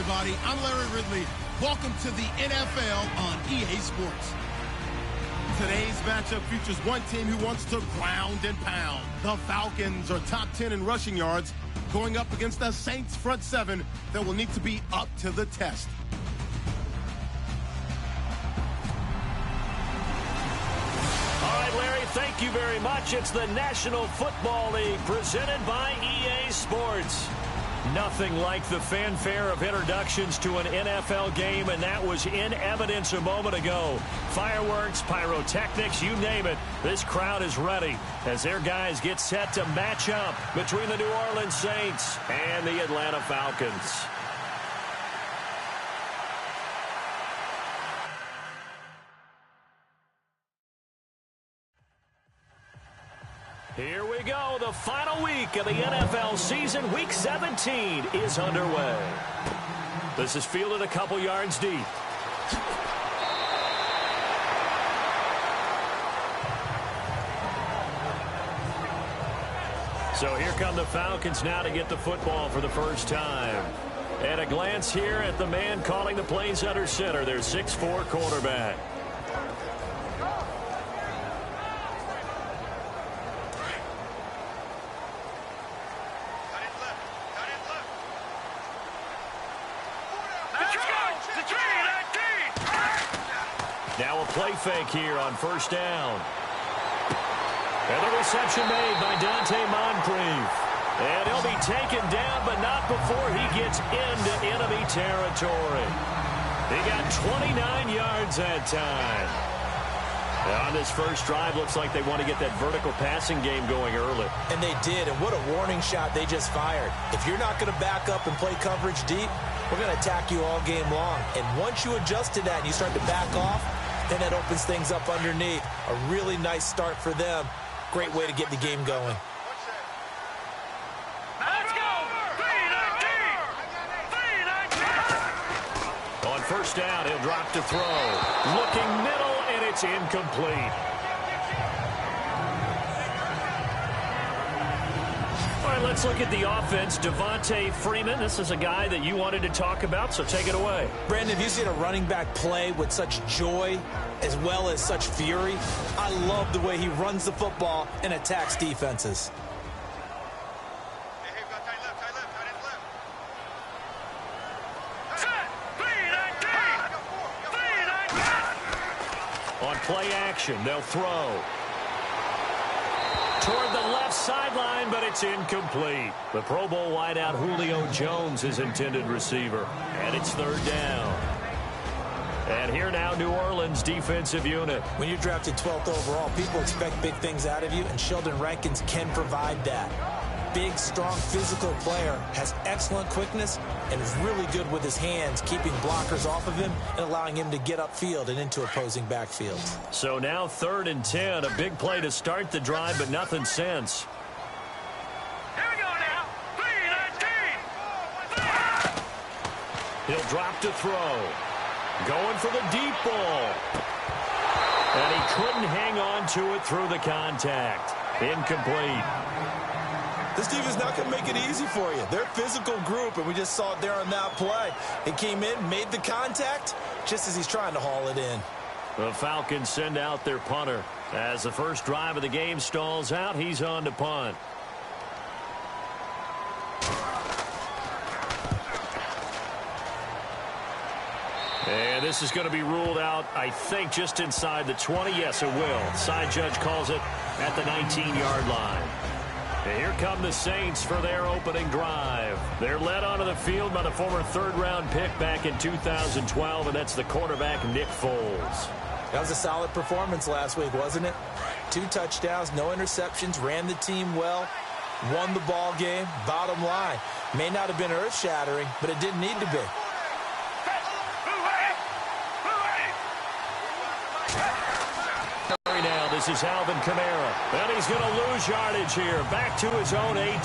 everybody. I'm Larry Ridley. Welcome to the NFL on EA Sports. Today's matchup features one team who wants to ground and pound. The Falcons are top 10 in rushing yards, going up against the Saints front seven that will need to be up to the test. All right, Larry, thank you very much. It's the National Football League presented by EA Sports. Nothing like the fanfare of introductions to an NFL game, and that was in evidence a moment ago. Fireworks, pyrotechnics, you name it. This crowd is ready as their guys get set to match up between the New Orleans Saints and the Atlanta Falcons. Here we go. The final week of the NFL season. Week 17 is underway. This is fielded a couple yards deep. So here come the Falcons now to get the football for the first time. At a glance here at the man calling the plays under center, their 6'4" quarterback. Now a play fake here on first down. And the reception made by Dante Moncrief. And he'll be taken down, but not before he gets into enemy territory. He got 29 yards that time. On this first drive, looks like they want to get that vertical passing game going early. And they did, and what a warning shot they just fired. If you're not going to back up and play coverage deep, we're going to attack you all game long. And once you adjust to that and you start to back off, then that opens things up underneath. A really nice start for them. Great way to get the game going. Let's go! On first down, he'll drop to throw. Looking middle, and it's incomplete. All right, let's look at the offense. Devontae Freeman, this is a guy that you wanted to talk about, so take it away. Brandon, have you seen a running back play with such joy as well as such fury? I love the way he runs the football and attacks defenses. On play action, they'll throw. Toward the left sideline, but it's incomplete. The Pro Bowl wideout Julio Jones is intended receiver. And it's third down. And here now, New Orleans defensive unit. When you're drafted 12th overall, people expect big things out of you, and Sheldon Rankins can provide that. Big, strong, physical player, has excellent quickness, and is really good with his hands, keeping blockers off of him and allowing him to get upfield and into opposing backfields. So now 3rd and 10, a big play to start the drive, but nothing since. Here we go now. 3-19. He'll drop to throw. Going for the deep ball. And he couldn't hang on to it through the contact. Incomplete. This team is not going to make it easy for you. They're a physical group, and we just saw it there on that play. He came in, made the contact, just as he's trying to haul it in. The Falcons send out their punter. As the first drive of the game stalls out, he's on to punt. And this is going to be ruled out, I think, just inside the 20. Yes, it will. Side judge calls it at the 19-yard line. And here come the Saints for their opening drive. They're led onto the field by the former third-round pick back in 2012, and that's the quarterback, Nick Foles. That was a solid performance last week, wasn't it? 2 touchdowns, no interceptions, ran the team well, won the ball game. Bottom line, may not have been earth-shattering, but it didn't need to be. Now this is Alvin Kamara, and he's going to lose yardage here, back to his own 18.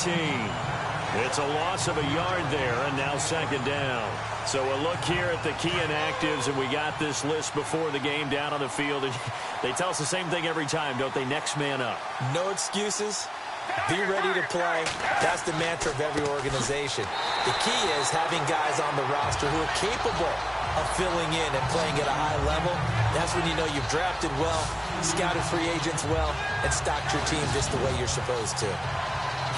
It's a loss of a yard there, and now 2nd down. So a look here at the key inactives, and we got this list before the game down on the field. They tell us the same thing every time, don't they? Next man up. No excuses. Be ready to play. That's the mantra of every organization. The key is having guys on the roster who are capable of filling in and playing at a high level. That's when you know you've drafted well, scouted free agents well, and stocked your team just the way you're supposed to.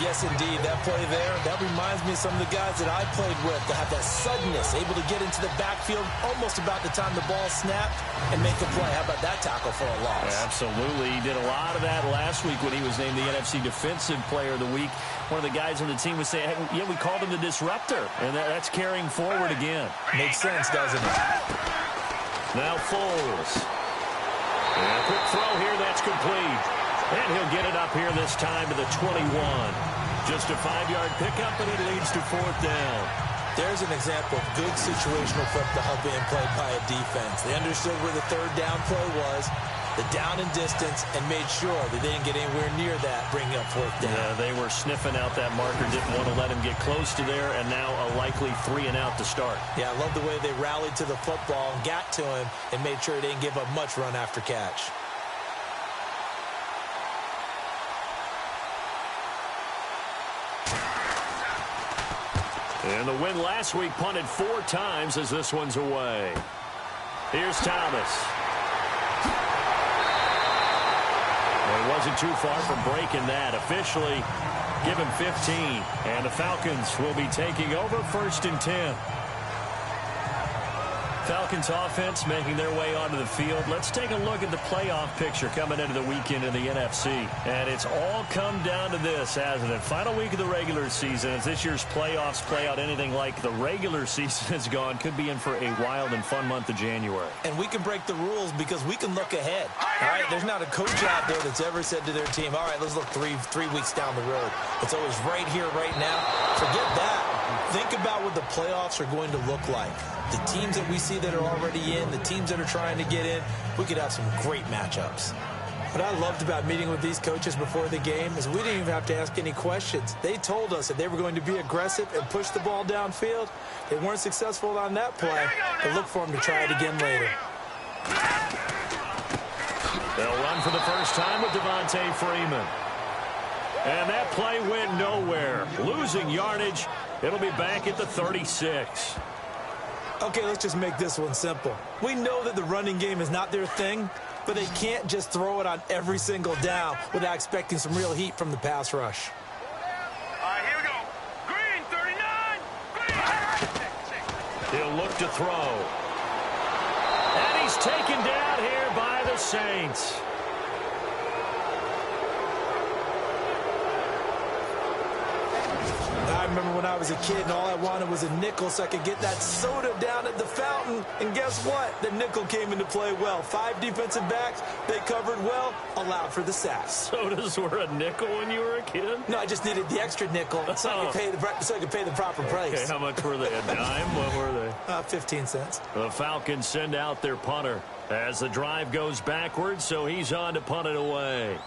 Yes, indeed. That play there, that reminds me of some of the guys that I played with that have that suddenness, able to get into the backfield almost about the time the ball snapped and make a play. How about that tackle for a loss? Yeah, absolutely. He did a lot of that last week when he was named the NFC Defensive Player of the Week. One of the guys on the team was saying, hey, yeah, we called him the disruptor, and that's carrying forward again. Makes sense, doesn't it? Now Foles. And a quick throw here, that's complete. And he'll get it up here this time to the 21. Just a 5-yard pickup, and it leads to 4th down. There's an example of good situational football being played by a defense. They understood where the 3rd down play was, the down and distance, and made sure that they didn't get anywhere near that, bringing up 4th down. Yeah, they were sniffing out that marker, didn't want to let him get close to there, and now a likely 3 and out to start. Yeah, I love the way they rallied to the football and got to him and made sure they didn't give up much run after catch. And the win last week punted 4 times as this one's away. Here's Thomas. Well, he wasn't too far from breaking that. Officially, give him 15. And the Falcons will be taking over 1st and 10. Falcons offense making their way onto the field. Let's take a look at the playoff picture coming into the weekend in the NFC. And it's all come down to this, hasn't it? Final week of the regular season. As this year's playoffs play out anything like the regular season has gone, could be in for a wild and fun month of January. And we can break the rules because we can look ahead. All right, there's not a coach out there that's ever said to their team, all right, let's look three weeks down the road. It's always right here, right now. Forget that. Think about what the playoffs are going to look like. The teams that we see that are already in, the teams that are trying to get in, we could have some great matchups. What I loved about meeting with these coaches before the game is we didn't even have to ask any questions. They told us that they were going to be aggressive and push the ball downfield. They weren't successful on that play, but look for them to try it again later. They'll run for the first time with Devontae Freeman. And that play went nowhere. Losing yardage. It'll be back at the 36. Okay, let's just make this one simple. We know that the running game is not their thing, but they can't just throw it on every single down without expecting some real heat from the pass rush. All right, here we go. Green, 39. Green. He'll look to throw. And he's taken down here by the Saints. I remember when I was a kid and all I wanted was a nickel so I could get that soda down at the fountain. And guess what? The nickel came into play well. 5 defensive backs, they covered well, allowed for the sack. Sodas were a nickel when you were a kid? No, I just needed the extra nickel so I could pay the proper price. Okay, how much were they? A dime? What were they? 15 cents. The Falcons send out their punter as the drive goes backwards, so he's on to punt it away.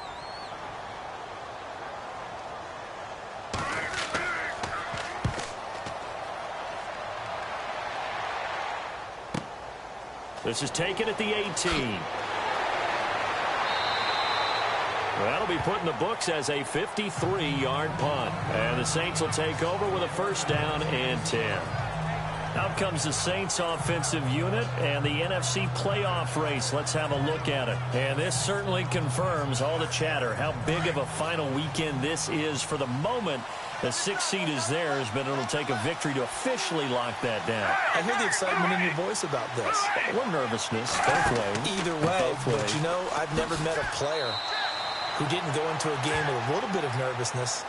This is taken at the 18. That'll be put in the books as a 53-yard punt. And the Saints will take over with a 1st down and 10. Out comes the Saints offensive unit and the NFC playoff race. Let's have a look at it. And this certainly confirms all the chatter, how big of a final weekend this is for the moment. The 6th seed is theirs, but it'll take a victory to officially lock that down. I hear the excitement in your voice about this. Or nervousness, both ways. Either way, but you know, I've never met a player who didn't go into a game with a little bit of nervousness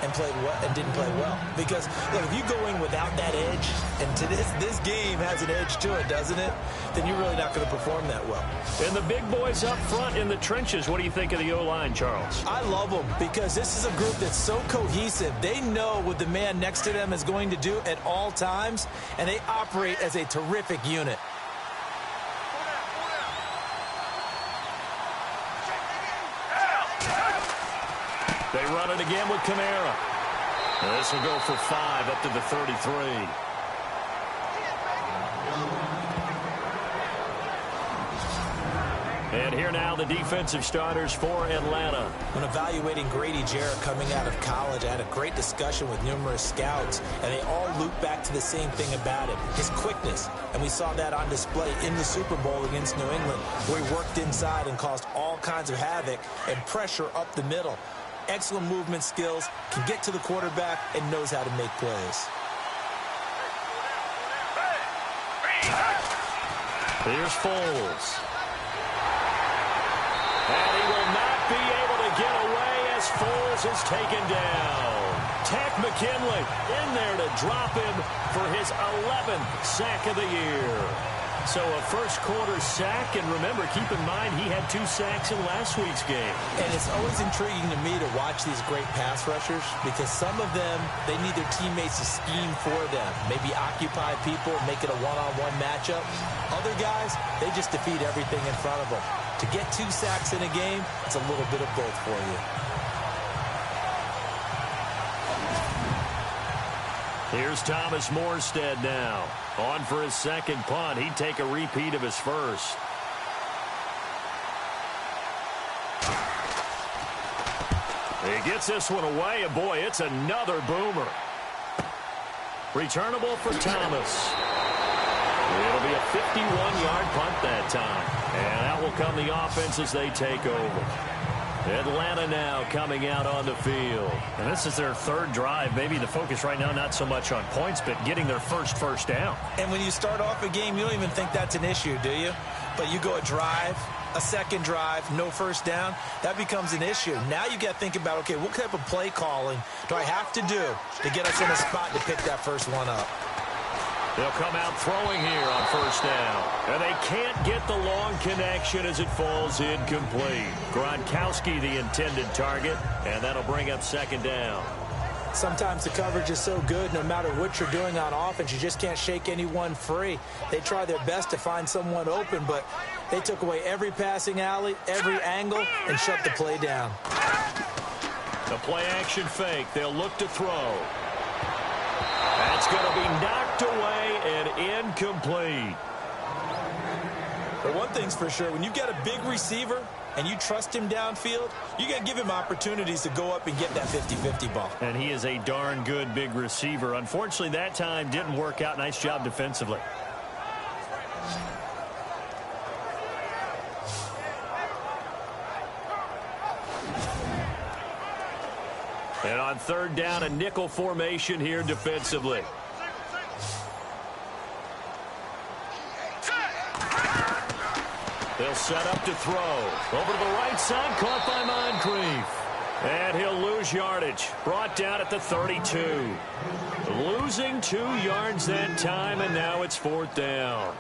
and played well and didn't play well. Because look, if you go in without that edge, and to this game has an edge to it, doesn't it? Then you're really not going to perform that well. And the big boys up front in the trenches. What do you think of the O-line, Charles? I love them because this is a group that's so cohesive. They know what the man next to them is going to do at all times, and they operate as a terrific unit. They run it again with Kamara. This will go for 5 up to the 33. And here now the defensive starters for Atlanta. When evaluating Grady Jarrett coming out of college, I had a great discussion with numerous scouts, and they all loop back to the same thing about him, his quickness. And we saw that on display in the Super Bowl against New England, where he worked inside and caused all kinds of havoc and pressure up the middle. Excellent movement skills, can get to the quarterback, and knows how to make plays. Here's Foles. And he will not be able to get away as Foles is taken down. Tack McKinley in there to drop him for his 11th sack of the year. So a first quarter sack, and remember, keep in mind he had 2 sacks in last week's game. And it's always intriguing to me to watch these great pass rushers because some of them, they need their teammates to scheme for them. Maybe occupy people, make it a one-on-one matchup. Other guys, they just defeat everything in front of them. To get 2 sacks in a game, it's a little bit of both for you. Here's Thomas Morstead now. On for his second punt. He'd take a repeat of his first. He gets this one away, and boy, it's another boomer. Returnable for Thomas. It'll be a 51-yard punt that time. And out will come the offense as they take over. Atlanta now coming out on the field. And this is their 3rd drive. Maybe the focus right now not so much on points, but getting their first down. And when you start off a game, you don't even think that's an issue, do you? But you go a drive, a second drive, no first down, that becomes an issue. Now you got to think about, okay, what type of play calling do I have to do to get us in a spot to pick that first one up? They'll come out throwing here on first down. And they can't get the long connection as it falls incomplete. Gronkowski the intended target, and that'll bring up second down. Sometimes the coverage is so good, no matter what you're doing on offense, you just can't shake anyone free. They try their best to find someone open, but they took away every passing alley, every angle, and shut the play down. The play-action fake. They'll look to throw. That's going to be knocked away and incomplete. But one thing's for sure, when you've got a big receiver and you trust him downfield, you got to give him opportunities to go up and get that 50-50 ball. And he is a darn good big receiver. Unfortunately, that time didn't work out. Nice job defensively. And on 3rd down, a nickel formation here defensively. They'll set up to throw. Over to the right side, caught by Moncrief. And he'll lose yardage. Brought down at the 32. Losing 2 yards that time, and now it's 4th down.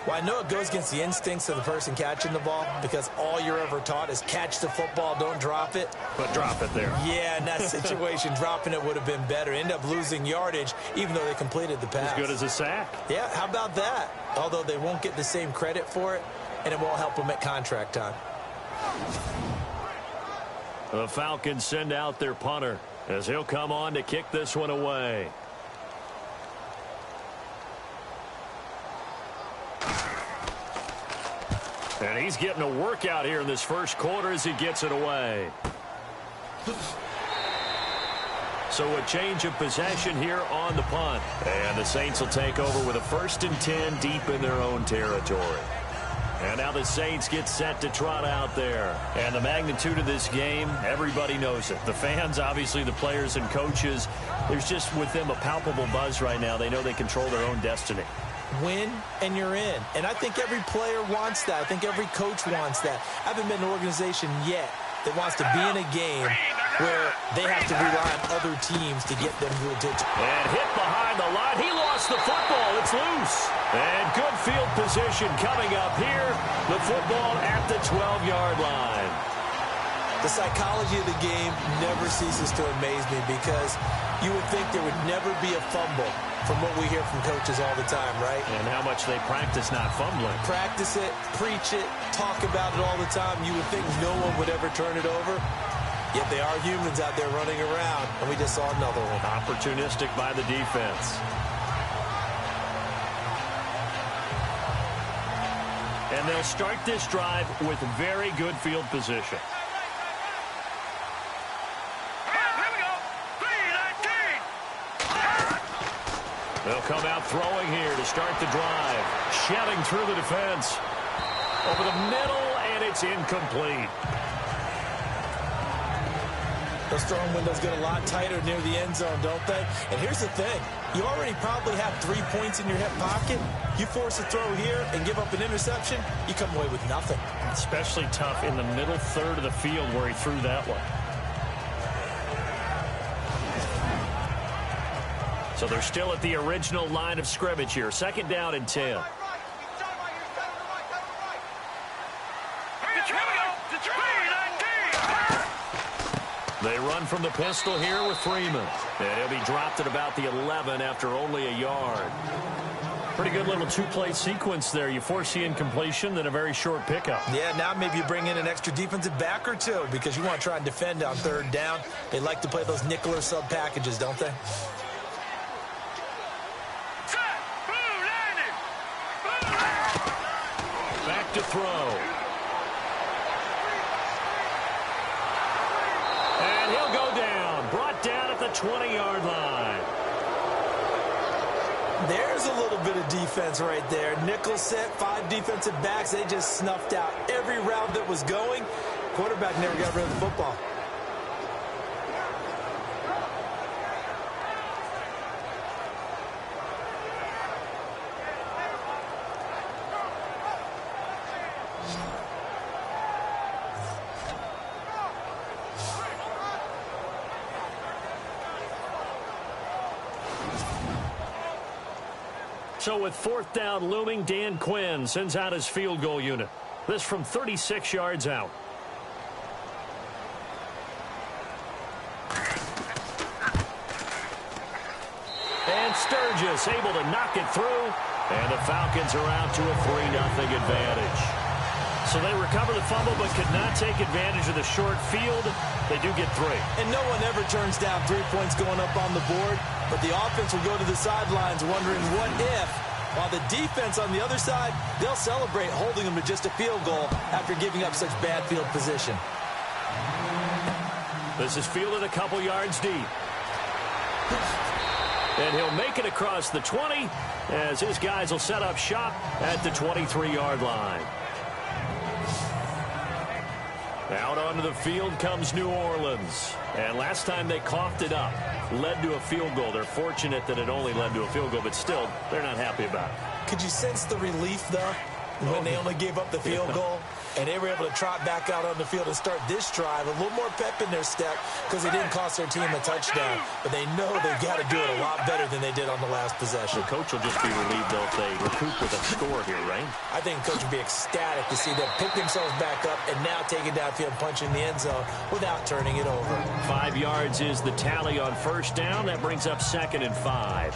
Well, I know it goes against the instincts of the person catching the ball because all you're ever taught is catch the football, don't drop it. But drop it there. Yeah, in that situation, dropping it would have been better. End up losing yardage, even though they completed the pass. As good as a sack. Yeah, how about that? Although they won't get the same credit for it, and it won't help them at contract time. The Falcons send out their punter as he'll come on to kick this one away. And he's getting a workout here in this first quarter as he gets it away. So a change of possession here on the punt. And the Saints will take over with a 1st and 10 deep in their own territory. And now the Saints get set to trot out there. And the magnitude of this game, everybody knows it. The fans, obviously the players and coaches, there's just with them a palpable buzz right now. They know they control their own destiny. Win, and you're in. And I think every player wants that. I think every coach wants that. I haven't been in an organization yet that wants to be in a game where they have to rely on other teams to get them to a and hit behind the line. He lost the football. It's loose. And good field position coming up here. The football at the 12-yard line. The psychology of the game never ceases to amaze me because you would think there would never be a fumble from what we hear from coaches all the time, right? And how much they practice not fumbling. Practice it, preach it, talk about it all the time. You would think no one would ever turn it over. Yet they are humans out there running around, and we just saw another one. Opportunistic by the defense. And they'll start this drive with very good field position. They'll come out throwing here to start the drive. Shedding through the defense. Over the middle, and it's incomplete. Those throwing windows get a lot tighter near the end zone, don't they? And here's the thing. You already probably have 3 points in your hip pocket. You force a throw here and give up an interception, you come away with nothing. Especially tough in the middle third of the field where he threw that one. So they're still at the original line of scrimmage here. 2nd down and 10. They run from the pistol here with Freeman. And he'll be dropped at about the 11 after only a yard. Pretty good little 2-play sequence there. You force the incompletion, then a very short pickup. Yeah, now maybe you bring in an extra defensive back or two because you want to try and defend on 3rd down. They like to play those nickel or sub packages, don't they? Back to throw. And he'll go down. Brought down at the 20-yard line. There's a little bit of defense right there. Nickel set, 5 defensive backs. They just snuffed out every route that was going. Quarterback never got rid of the football. So with 4th down looming, Dan Quinn sends out his field goal unit. This from 36 yards out. And Sturgis able to knock it through. And the Falcons are out to a 3-0 advantage. So they recover the fumble but could not take advantage of the short field. They do get 3. And no one ever turns down 3 points going up on the board. But the offense will go to the sidelines wondering what if. While the defense on the other side, they'll celebrate holding them to just a field goal after giving up such bad field position. This is fielded a couple yards deep. And he'll make it across the 20 as his guys will set up shop at the 23-yard line. Out onto the field comes New Orleans. And last time they coughed it up, led to a field goal. They're fortunate that it only led to a field goal, but still, they're not happy about it. Could you sense the relief, though, when they only gave up the field goal? And they were able to trot back out on the field and start this drive. A little more pep in their step because they didn't cost their team a touchdown. But they know they've got to do it a lot better than they did on the last possession. The coach will just be relieved, though, if they recoup with a score here, right? I think the coach would be ecstatic to see them pick themselves back up and now take it downfield and punch in the end zone without turning it over. 5 yards is the tally on 1st down. That brings up 2nd and 5.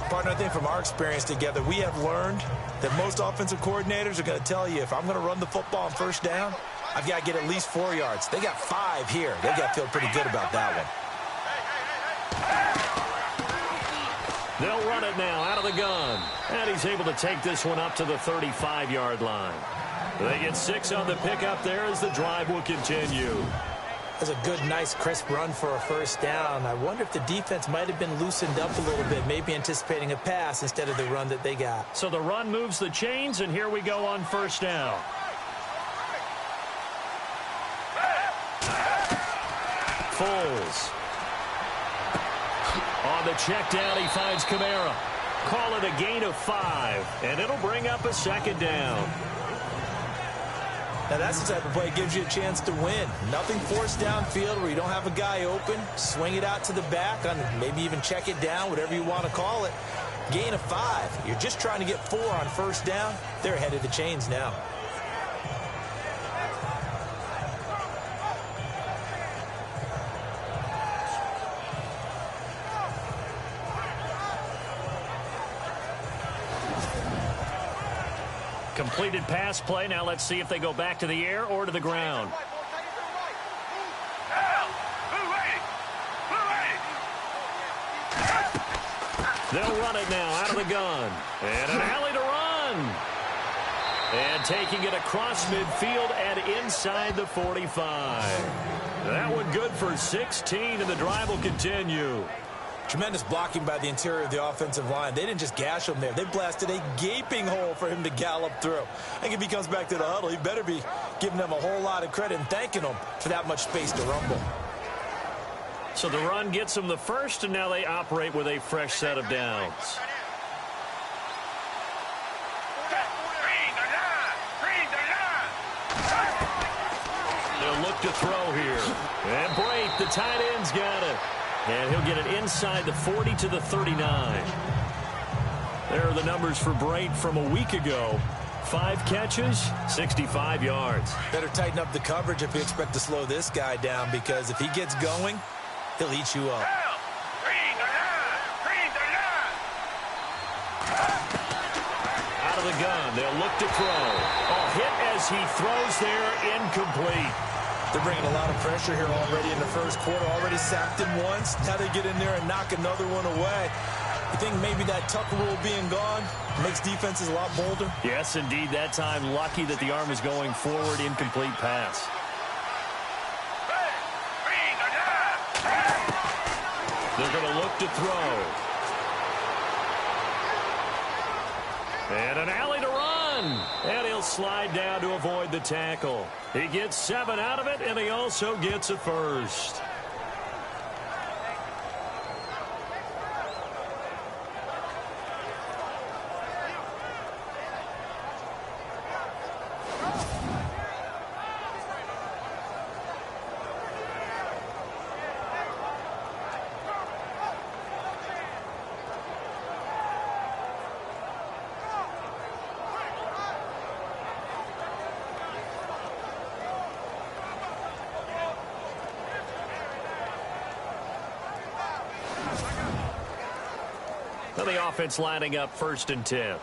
Partner, I think from our experience together, we have learned that most offensive coordinators are going to tell you, if I'm going to run the football on 1st down, I've got to get at least 4 yards. They got 5 here. They got to feel pretty good about that one. They'll run it now out of the gun. And he's able to take this one up to the 35-yard line. They get 6 on the pickup there as the drive will continue. That's a good, nice, crisp run for a 1st down. I wonder if the defense might have been loosened up a little bit, maybe anticipating a pass instead of the run that they got. So the run moves the chains, and here we go on 1st down. Foles. On the check down, he finds Kamara. Call it a gain of 5, and it'll bring up a 2nd down. Now, that's the type of play that gives you a chance to win. Nothing forced downfield where you don't have a guy open. Swing it out to the back, maybe even check it down, whatever you want to call it. Gain of 5. You're just trying to get 4 on 1st down. They're ahead of the chains now. Completed pass play. Now let's see if they go back to the air or to the ground. They'll run it now out of the gun. And an alley to run. And taking it across midfield and inside the 45. That one good for 16, and the drive will continue. Tremendous blocking by the interior of the offensive line. They didn't just gash him there. They blasted a gaping hole for him to gallop through. I think if he comes back to the huddle, he better be giving them a whole lot of credit and thanking them for that much space to rumble. So the run gets them the first, and now they operate with a fresh set of downs. They'll look to throw here. And Brate, the tight end's got it. And he'll get it inside the 40 to the 39. There are the numbers for Brate from a week ago. 5 catches, 65 yards. Better tighten up the coverage if you expect to slow this guy down, because if he gets going, he'll eat you up. Out of the gun, they'll look to throw. A hit as he throws there, incomplete. They're bringing a lot of pressure here already in the first quarter. Already sacked him once. Now they get in there and knock another one away. You think maybe that tuck rule being gone makes defenses a lot bolder? Yes, indeed. That time, lucky that the arm is going forward. Incomplete pass. They're going to look to throw. And an alley to run. And he'll slide down to avoid the tackle. He gets 7 out of it, and he also gets a first. The offense lining up 1st and 10.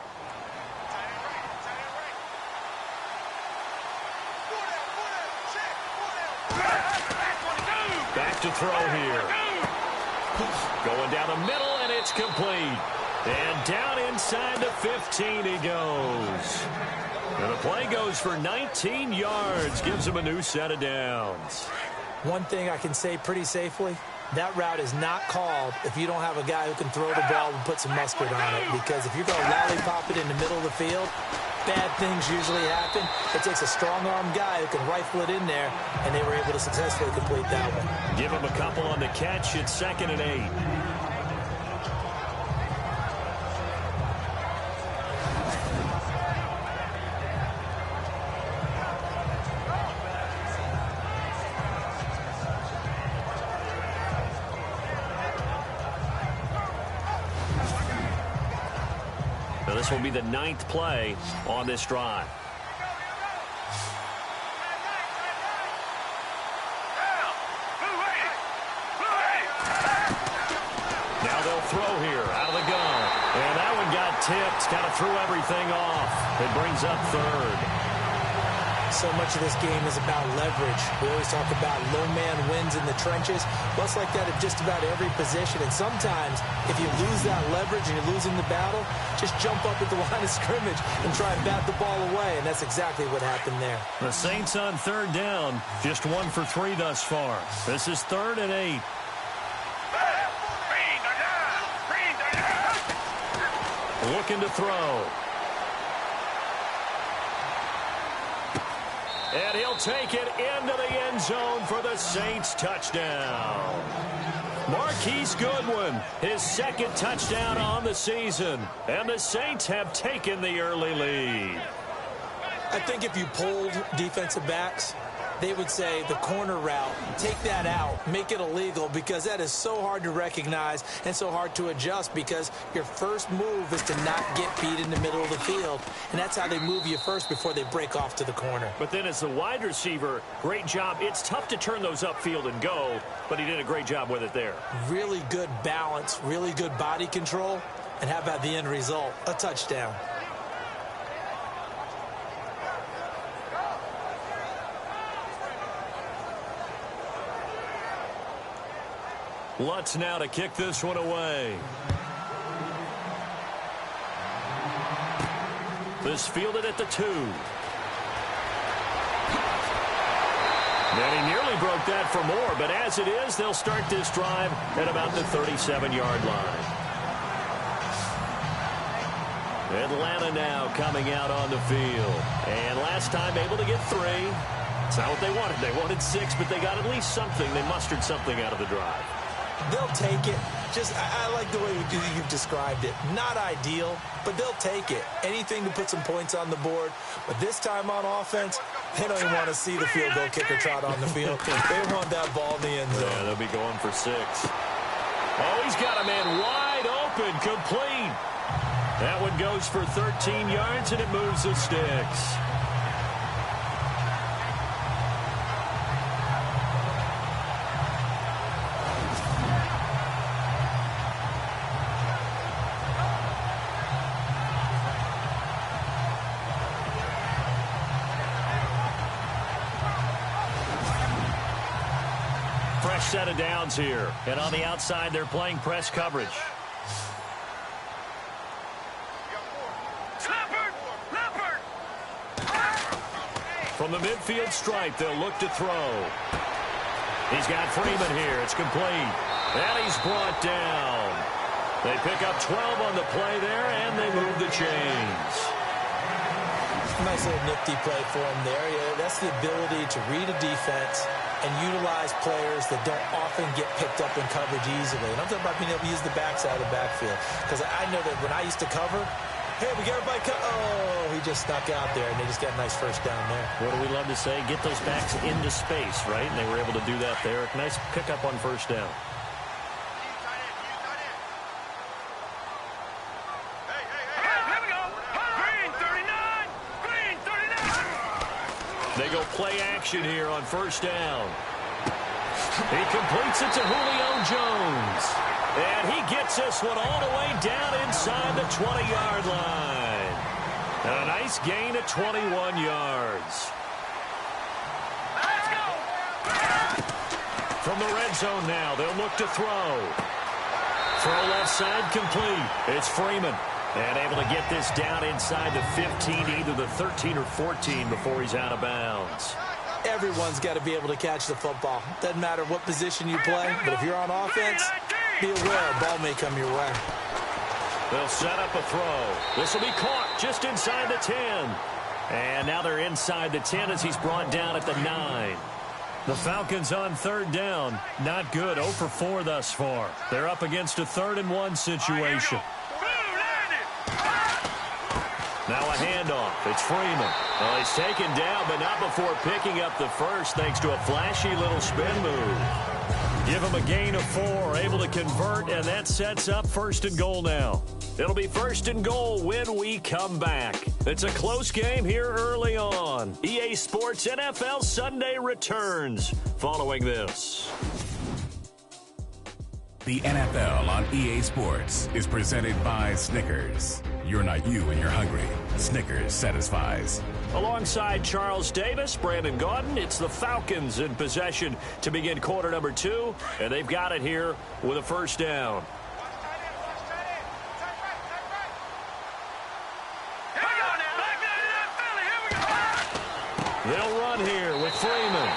Back to throw here. Going down the middle, and it's complete. And down inside the 15 he goes. And the play goes for 19 yards. Gives him a new set of downs. One thing I can say pretty safely, that route is not called if you don't have a guy who can throw the ball and put some mustard on it. Because if you're going to lollipop it in the middle of the field, bad things usually happen. It takes a strong-arm guy who can rifle it in there, and they were able to successfully complete that one. Give him a couple on the catch. It's 2nd and 8. This will be the 9th play on this drive. Now they'll throw here out of the gun. And that one got tipped, kind of threw everything off. It brings up 3rd. So much of this game is about leverage. We always talk about low man wins in the trenches. Well, it's like that at just about every position. And sometimes, if you lose that leverage and you're losing the battle, just jump up at the line of scrimmage and try and bat the ball away. And that's exactly what happened there. The Saints on 3rd down, just 1 for 3 thus far. This is 3rd and 8. Looking to throw. And he'll take it into the end zone for the Saints touchdown. Marquise Goodwin, his 2nd touchdown on the season. And the Saints have taken the early lead. I think if you polled defensive backs, they would say the corner route, take that out, make it illegal, because that is so hard to recognize and so hard to adjust, because your first move is to not get beat in the middle of the field, and that's how they move you first before they break off to the corner. But then as the wide receiver, great job. It's tough to turn those upfield and go, but he did a great job with it there. Really good balance, really good body control, and how about the end result? A touchdown. Lutz now to kick this one away. This fielded at the 2. And he nearly broke that for more, but as it is, they'll start this drive at about the 37-yard line. Atlanta now coming out on the field. And last time able to get 3. It's not what they wanted. They wanted 6, but they got at least something. They mustered something out of the drive. They'll take it. I like the way you've described it. Not ideal, but they'll take it. Anything to put some points on the board. But this time on offense, they don't even want to see the field goal kicker trot on the field. They want that ball in the end zone. Yeah, they'll be going for 6. Oh, he's got a man wide open, complete. That one goes for 13 yards, and it moves the sticks. Fresh set of downs here. And on the outside, they're playing press coverage. From the midfield stripe, they'll look to throw. He's got Freeman here. It's complete. And he's brought down. They pick up 12 on the play there, and they move the chains. Nice little nifty play for him there. Yeah, that's the ability to read a defense and utilize players that don't often get picked up in coverage easily. And I'm talking about being able to use the backside of the backfield. Because I know that when I used to cover, hey, we got everybody oh, he just stuck out there, and they just got a nice first down there. What do we love to say? Get those backs into space, right? And they were able to do that there. Nice pickup on first down. They go play action here on first down. He completes it to Julio Jones. And he gets this one all the way down inside the 20-yard line. And a nice gain of 21 yards. Let's go. From the red zone now, they'll look to throw. Throw left side complete. It's Freeman. And able to get this down inside the 15, either the 13 or 14 before he's out of bounds. Everyone's got to be able to catch the football. Doesn't matter what position you play, but if you're on offense, be aware a ball may come your way. They'll set up a throw. This will be caught just inside the 10. And now they're inside the 10 as he's brought down at the 9. The Falcons on third down. Not good. 0 for 4 thus far. They're up against a 3rd and 1 situation. Now a handoff. It's Freeman. Well, he's taken down, but not before picking up the first thanks to a flashy little spin move. Give him a gain of 4, able to convert, and that sets up 1st and goal now. It'll be 1st and goal when we come back. It's a close game here early on. EA Sports NFL Sunday returns following this. The NFL on EA Sports is presented by Snickers. You're not you when you're hungry. Snickers satisfies. Alongside Charles Davis, Brandon Gaudin, it's the Falcons in possession to begin quarter number 2, and they've got it here with a first down. They'll run here with Freeman,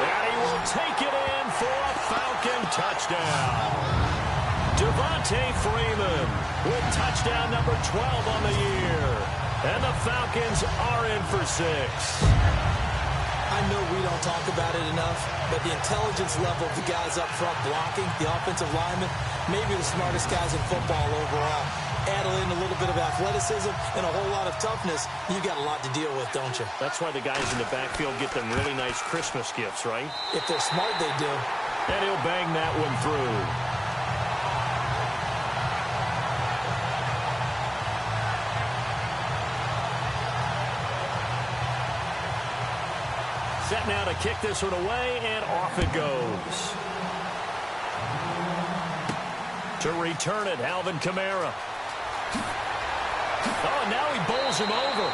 and he will take it in for a Falcon touchdown. Devontae Freeman with touchdown number 12 on the year. And the Falcons are in for 6. I know we don't talk about it enough, but the intelligence level of the guys up front blocking, the offensive linemen, maybe the smartest guys in football overall. Add in a little bit of athleticism and a whole lot of toughness, you got a lot to deal with, don't you? That's why the guys in the backfield get them really nice Christmas gifts, right? If they're smart, they do. And he'll bang that one through. Set now to kick this one away, and off it goes. To return it, Alvin Kamara. Oh, and now he bowls him over.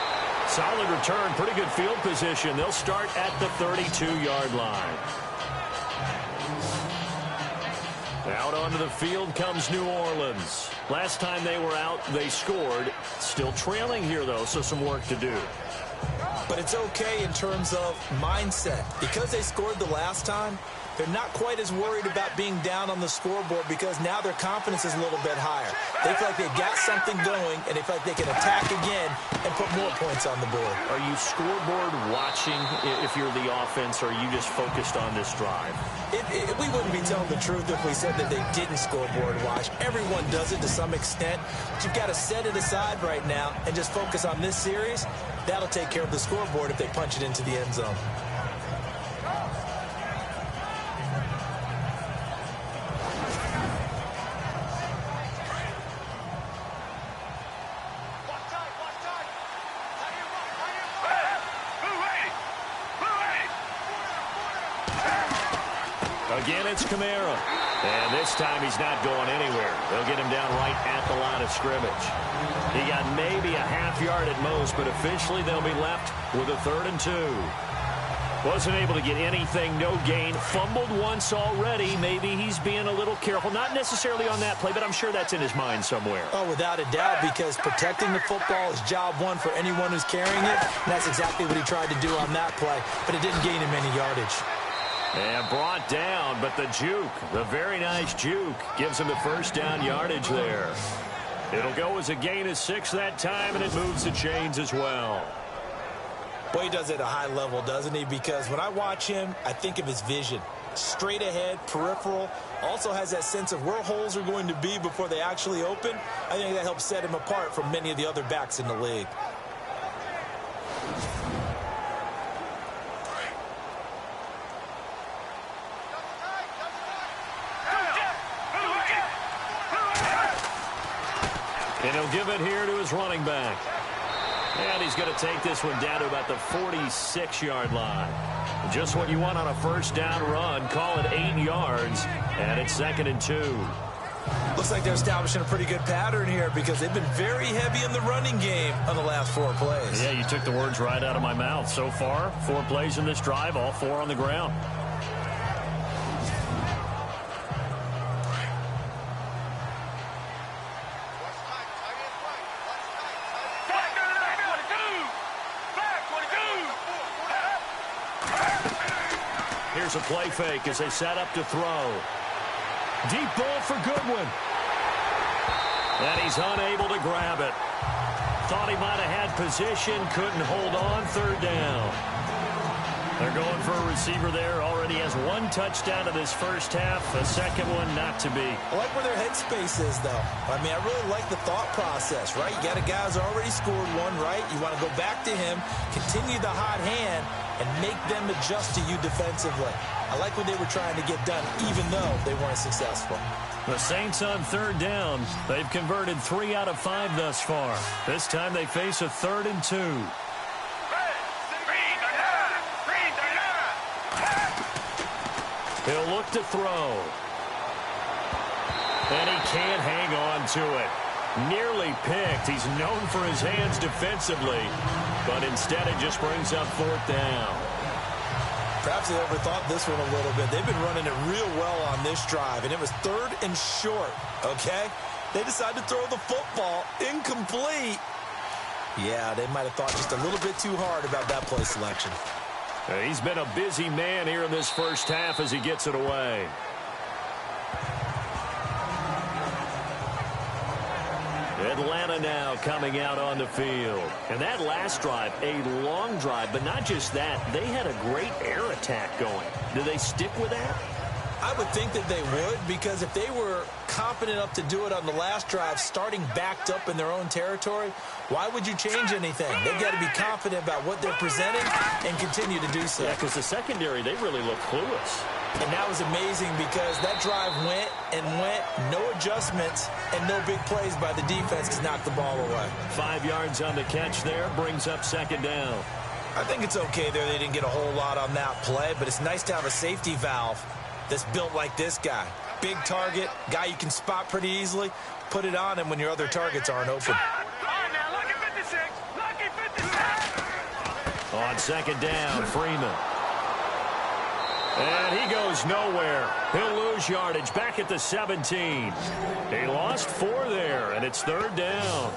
Solid return, pretty good field position. They'll start at the 32-yard line. Out onto the field comes New Orleans. Last time they were out, they scored. Still trailing here, though, so some work to do. But it's okay in terms of mindset. Because they scored the last time, they're not quite as worried about being down on the scoreboard because now their confidence is a little bit higher. They feel like they've got something going, and they feel like they can attack again and put more points on the board. Are you scoreboard watching if you're the offense, or are you just focused on this drive? We wouldn't be telling the truth if we said that they didn't scoreboard watch. Everyone does it to some extent. But you've got to set it aside right now and just focus on this series. That'll take care of the scoreboard if they punch it into the end zone. Again, it's Kamara. And this time he's not going anywhere. They'll get him down right at the line of scrimmage. He got maybe a half yard at most, but officially they'll be left with a 3rd and 2. Wasn't able to get anything, no gain. Fumbled once already. Maybe he's being a little careful. Not necessarily on that play, but I'm sure that's in his mind somewhere. Oh, without a doubt, because protecting the football is job one for anyone who's carrying it. And that's exactly what he tried to do on that play, but it didn't gain him any yardage. And brought down, but the juke, the very nice juke, gives him the first down yardage there. It'll go as a gain of 6 that time, and it moves the chains as well. Boy, he does it at a high level, doesn't he? Because when I watch him, I think of his vision. Straight ahead, peripheral. Also has that sense of where holes are going to be before they actually open. I think that helps set him apart from many of the other backs in the league. And he'll give it here to his running back. And he's going to take this one down to about the 46-yard line. Just what you want on a first down run. Call it 8 yards. And it's 2nd and 2. Looks like they're establishing a pretty good pattern here because they've been very heavy in the running game on the last 4 plays. Yeah, you took the words right out of my mouth. So far, 4 plays in this drive, all 4 on the ground. Here's a play fake as they set up to throw. Deep ball for Goodwin. And he's unable to grab it. Thought he might have had position, couldn't hold on, 3rd down. They're going for a receiver there. Already has 1 touchdown in this first half. A second one not to be. I like where their headspace is, though. I mean, I really like the thought process, right? You got a guy who's already scored 1, right? You want to go back to him, continue the hot hand, and make them adjust to you defensively. I like what they were trying to get done, even though they weren't successful. The Saints on 3rd down. They've converted 3 out of 5 thus far. This time they face a 3rd and 2. He'll look to throw. And he can't hang on to it. Nearly picked. He's known for his hands defensively. But instead it just brings up 4th down. Perhaps they overthought this one a little bit. They've been running it real well on this drive, and it was 3rd and short, okay? They decided to throw the football incomplete. Yeah, they might have thought just a little bit too hard about that play selection. He's been a busy man here in this first half as he gets it away. Atlanta now coming out on the field. And that last drive, a long drive, but not just that. They had a great air attack going. Do they stick with that? I would think that they would, because if they were confident enough to do it on the last drive, starting backed up in their own territory, why would you change anything? They've got to be confident about what they're presenting and continue to do so. Yeah, because the secondary, they really look clueless. And that was amazing because that drive went and went, no adjustments, and no big plays by the defense to knock the ball away. 5 yards on the catch there, brings up 2nd down. I think it's okay there. They didn't get a whole lot on that play, but it's nice to have a safety valve that's built like this guy. Big target, guy you can spot pretty easily. Put it on him when your other targets aren't open. On 2nd down, Freeman. And he goes nowhere. He'll lose yardage back at the 17. He lost 4 there, and it's 3rd down.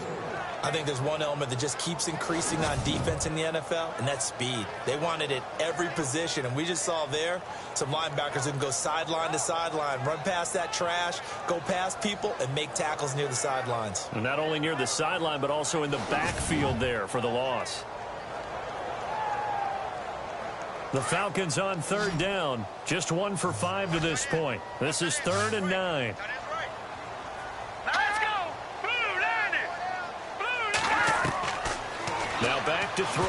I think there's one element that just keeps increasing on defense in the NFL, and that's speed. They want it at every position, and we just saw there some linebackers who can go sideline to sideline, run past that trash, go past people, and make tackles near the sidelines. And not only near the sideline, but also in the backfield there for the loss. The Falcons on 3rd down, just 1 for 5 to this point. This is 3rd and 9. Now back to throw.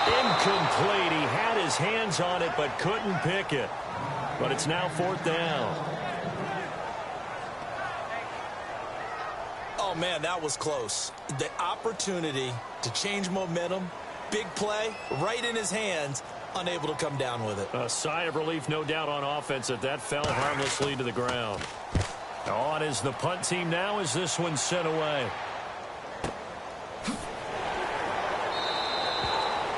Incomplete. He had his hands on it but couldn't pick it. But it's now 4th down. Oh, man, that was close. The opportunity to change momentum, big play, right in his hands, unable to come down with it. A sigh of relief, no doubt, on offense that fell harmlessly to the ground. On is the punt team now as this one's sent away.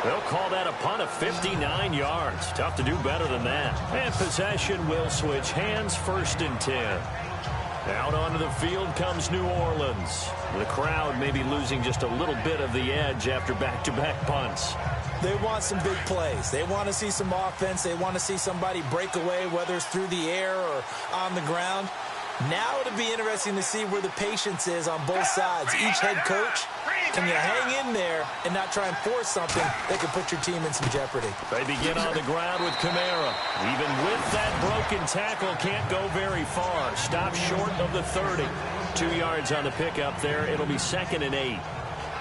They'll call that a punt of 59 yards. Tough to do better than that. And possession will switch hands, 1st and 10. Out onto the field comes New Orleans. The crowd may be losing just a little bit of the edge after back-to-back punts. They want some big plays. They want to see some offense. They want to see somebody break away, whether it's through the air or on the ground. Now it'll be interesting to see where the patience is on both sides. Each head coach, can you hang in there and not try and force something that could put your team in some jeopardy? They begin on the ground with Kamara. Even with that broken tackle, can't go very far. Stop short of the 30. 2 yards on the pickup there. It'll be 2nd and 8.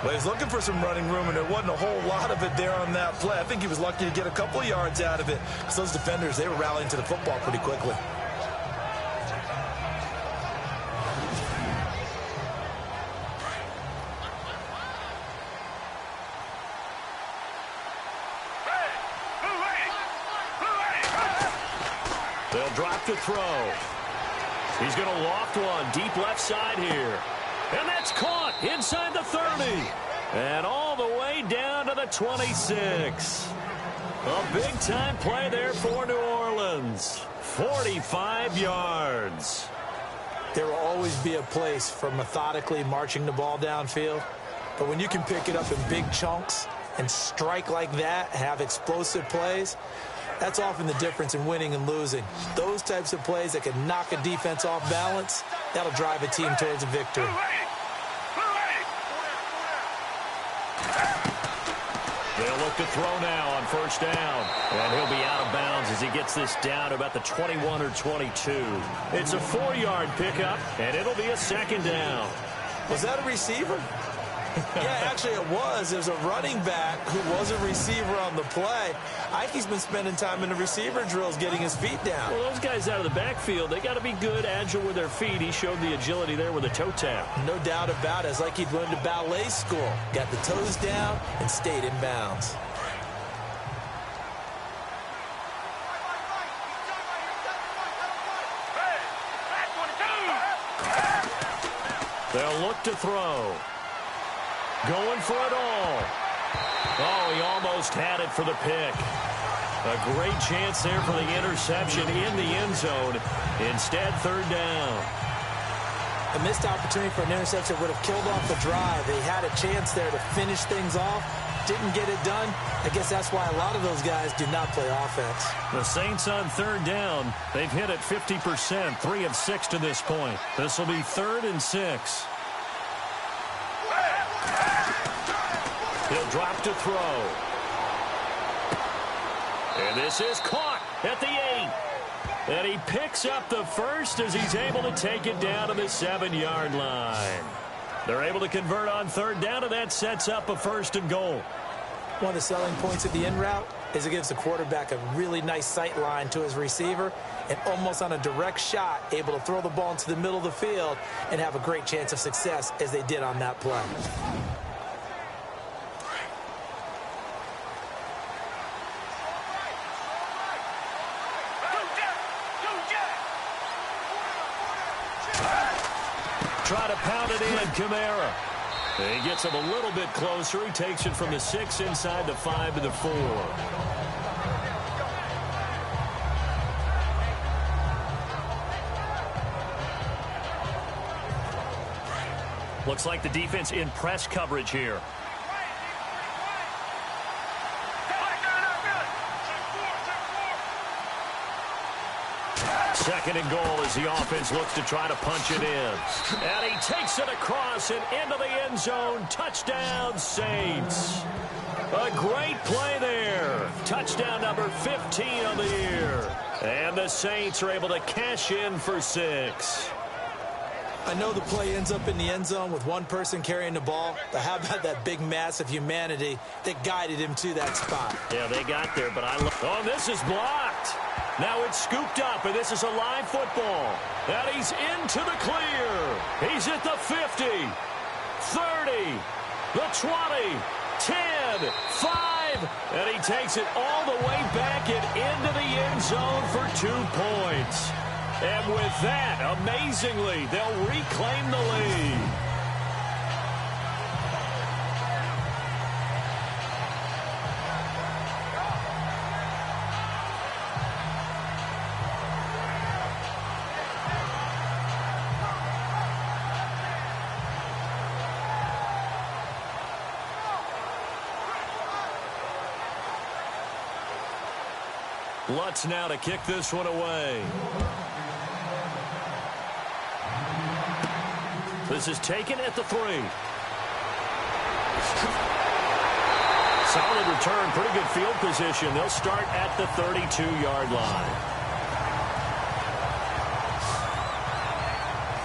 Well, he's looking for some running room, and there wasn't a whole lot of it there on that play. I think he was lucky to get a couple yards out of it. Because those defenders, they were rallying to the football pretty quickly. They'll drop to throw. He's going to loft one deep left side here. And that's caught inside the 30. And all the way down to the 26. A big-time play there for New Orleans. 45 yards. There will always be a place for methodically marching the ball downfield. But when you can pick it up in big chunks and strike like that, have explosive plays, that's often the difference in winning and losing. Those types of plays that can knock a defense off balance, that'll drive a team towards a victory. They'll look to throw now on 1st down. And he'll be out of bounds as he gets this down to about the 21 or 22. It's a 4-yard pickup, and it'll be a 2nd down. Was that a receiver? Yeah, actually it was. There's a running back who was a receiver on the play. Ike's been spending time in the receiver drills getting his feet down. Well, those guys out of the backfield, they got to be good, agile with their feet. He showed the agility there with a toe tap. No doubt about it. It's like he'd learned to ballet school. Got the toes down and stayed in bounds. They'll look to throw. Going for it all. Oh, he almost had it for the pick. A great chance there for the interception in the end zone. Instead, 3rd down. A missed opportunity for an interception would have killed off the drive. They had a chance there to finish things off. Didn't get it done. I guess that's why a lot of those guys do not play offense. The Saints on 3rd down. They've hit it 50%, 3 of 6 to this point. This will be 3rd and 6. He'll drop to throw. And this is caught at the 8. And he picks up the first as he's able to take it down to the 7-yard line. They're able to convert on 3rd down, and that sets up a 1st and goal. One of the selling points of the in route is it gives the quarterback a really nice sight line to his receiver, and almost on a direct shot, able to throw the ball into the middle of the field and have a great chance of success as they did on that play. Try to pound it in, Kamara. He gets him a little bit closer. He takes it from the 6 inside the 5 to the 4. Looks like the defense in press coverage here. Second and goal as the offense looks to try to punch it in. And he takes it across and into the end zone. Touchdown, Saints. A great play there. Touchdown number 15 on the year. And the Saints are able to cash in for 6. I know the play ends up in the end zone with one person carrying the ball, but how about that big mass of humanity that guided him to that spot? Yeah, they got there, but oh, this is blocked. Now it's scooped up, and this is a live football. And he's into the clear. He's at the 50, 30, the 20, 10, 5, and he takes it all the way back and into the end zone for 2 points. And with that, amazingly, they'll reclaim the lead. Lutz now to kick this one away. This is taken at the 3. Solid return, pretty good field position. They'll start at the 32-yard line.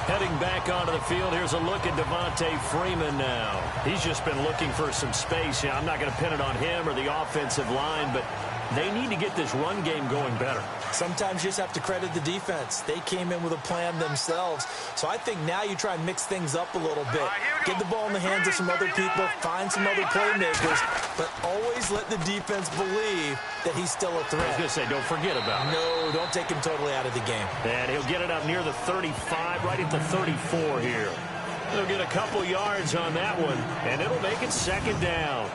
Heading back onto the field, here's a look at Devontae Freeman now. He's just been looking for some space. Yeah, I'm not going to pin it on him or the offensive line, but they need to get this run game going better. Sometimes you just have to credit the defense. They came in with a plan themselves. So I think now you try and mix things up a little bit. Get the ball in the hands of some other people, find some other playmakers, but always let the defense believe that he's still a threat. I was going to say, don't forget about it. No, don't take him totally out of the game. And he'll get it up near the 35, right at the 34 here. He'll get a couple yards on that one, and it'll make it second down.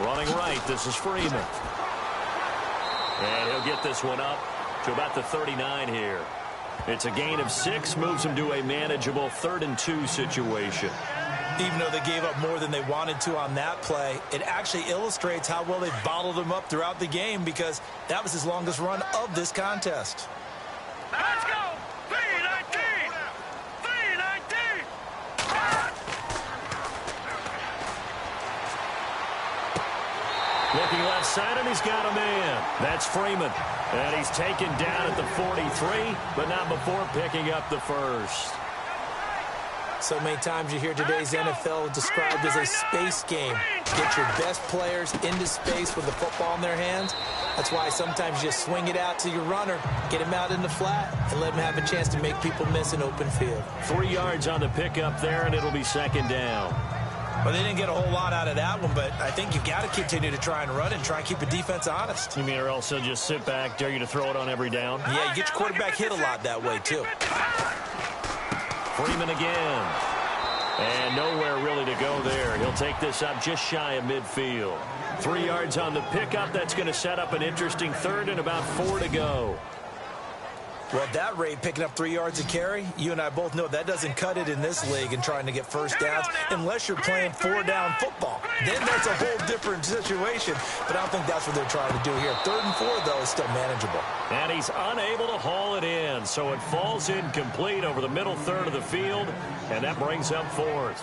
Running right, this is Freeman. And he'll get this one up to about the 39 here. It's a gain of 6, moves him to a manageable 3rd and 2 situation. Even though they gave up more than they wanted to on that play, it actually illustrates how well they bottled him up throughout the game because that was his longest run of this contest. Let's go! 319! 319! Looking left side, and he's got a man. That's Freeman. And he's taken down at the 43, but not before picking up the first. So many times you hear today's NFL described as a space game. Get your best players into space with the football in their hands. That's why sometimes you just swing it out to your runner, get him out in the flat, and let him have a chance to make people miss an open field. 3 yards on the pickup there, and it'll be second down. Well, they didn't get a whole lot out of that one, but I think you've got to continue to try and run and try and keep the defense honest. You mean or else they'll just sit back, dare you to throw it on every down? Yeah, you get your quarterback hit a lot that way, too. Freeman again. And nowhere really to go there. He'll take this up just shy of midfield. 3 yards on the pickup. That's going to set up an interesting 3rd and about 4 to go. Well, at that rate, picking up 3 yards a carry, you and I both know that doesn't cut it in this league and trying to get first downs unless you're playing 4-down football. Then that's a whole different situation, but I don't think that's what they're trying to do here. 3rd and 4, though, is still manageable. And he's unable to haul it in, so it falls incomplete over the middle third of the field, and that brings up 4th.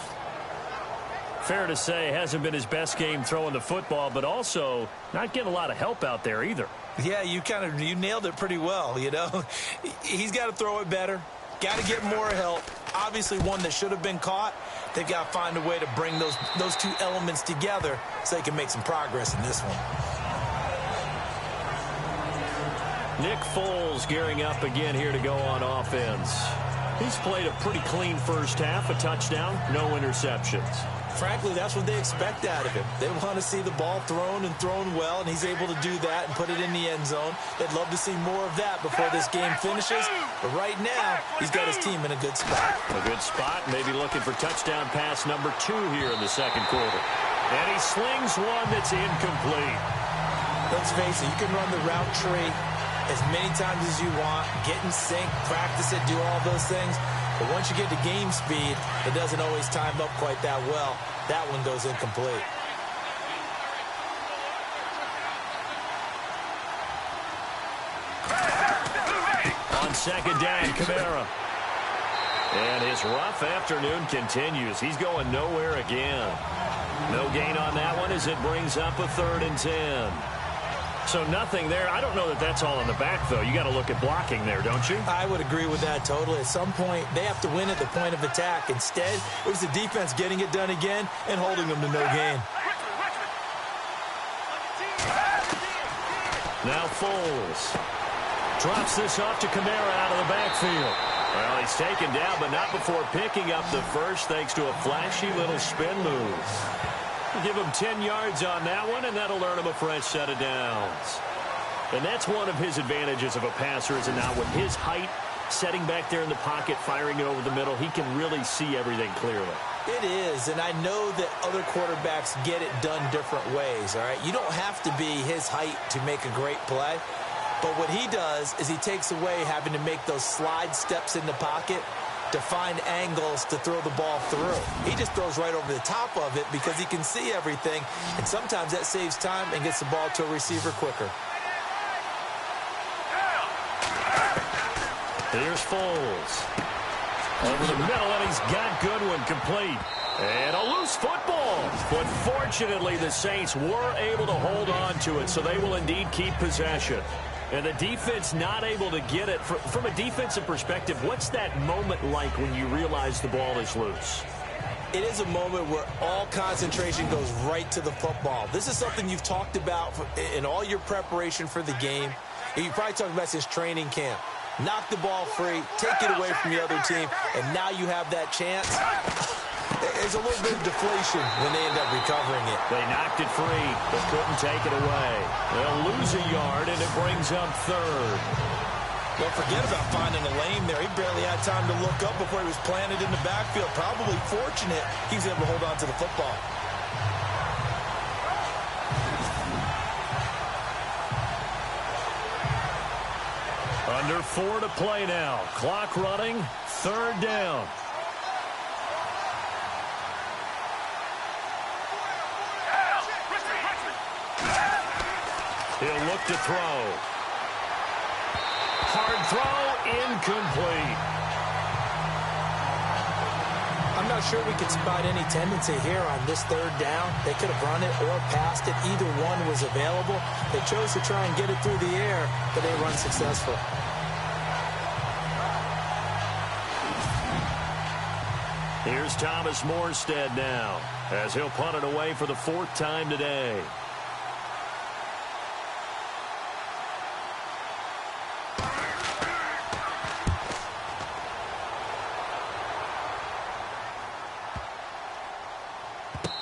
Fair to say, hasn't been his best game throwing the football, but also not getting a lot of help out there either. Yeah, you nailed it pretty well, you know. He's got to throw it better, got to get more help. Obviously one that should have been caught. They've got to find a way to bring those two elements together so they can make some progress in this one. Nick Foles gearing up again here to go on offense. He's played a pretty clean first half, a touchdown, no interceptions. frankly, that's what they expect out of him. They want to see the ball thrown and thrown well, and he's able to do that and put it in the end zone. They'd love to see more of that before this game finishes. But right now, he's got his team in a good spot. A good spot, maybe looking for touchdown pass number 2 here in the second quarter. And he slings one that's incomplete. Let's face it, you can run the route tree as many times as you want, get in sync, practice it, do all those things. But once you get to game speed, it doesn't always time up quite that well. That one goes incomplete. On second down, Kamara. And his rough afternoon continues. He's going nowhere again. No gain on that one as it brings up a 3rd and 10. So nothing there. I don't know that that's all in the back, though. You got to look at blocking there, don't you? I would agree with that totally. At some point, they have to win at the point of attack. Instead, it was the defense getting it done again and holding them to no gain. Now Foles drops this off to Kamara out of the backfield. Well, he's taken down, but not before picking up the first thanks to a flashy little spin move. Give him 10 yards on that one, and that'll earn him a fresh set of downs. And that's one of his advantages of a passer, is now with his height, setting back there in the pocket, firing it over the middle, he can really see everything clearly. It is, and I know that other quarterbacks get it done different ways, all right? You don't have to be his height to make a great play, but what he does is he takes away having to make those slide steps in the pocket to find angles to throw the ball through. He just throws right over the top of it because he can see everything, and sometimes that saves time and gets the ball to a receiver quicker. Here's Foles. Over the middle, and he's got Goodwin complete. And a loose football. But fortunately, the Saints were able to hold on to it, so they will indeed keep possession. And the defense not able to get it. From a defensive perspective, what's that moment like when you realize the ball is loose? It is a moment where all concentration goes right to the football. This is something you've talked about in all your preparation for the game. You probably talked about since training camp. Knock the ball free, take it away from the other team, and now you have that chance. There's a little bit of deflation when they end up recovering it. They knocked it free, but couldn't take it away. They'll lose a yard, and it brings up 3rd. Well, forget about finding a lane there. He barely had time to look up before he was planted in the backfield. Probably fortunate he was able to hold on to the football. Under 4 to play now. Clock running, 3rd down. He'll look to throw. Hard throw, incomplete. I'm not sure we could spot any tendency here on this 3rd down. They could have run it or passed it. Either one was available. They chose to try and get it through the air, but they run successful. Here's Thomas Morstead now, as he'll punt it away for the 4th time today.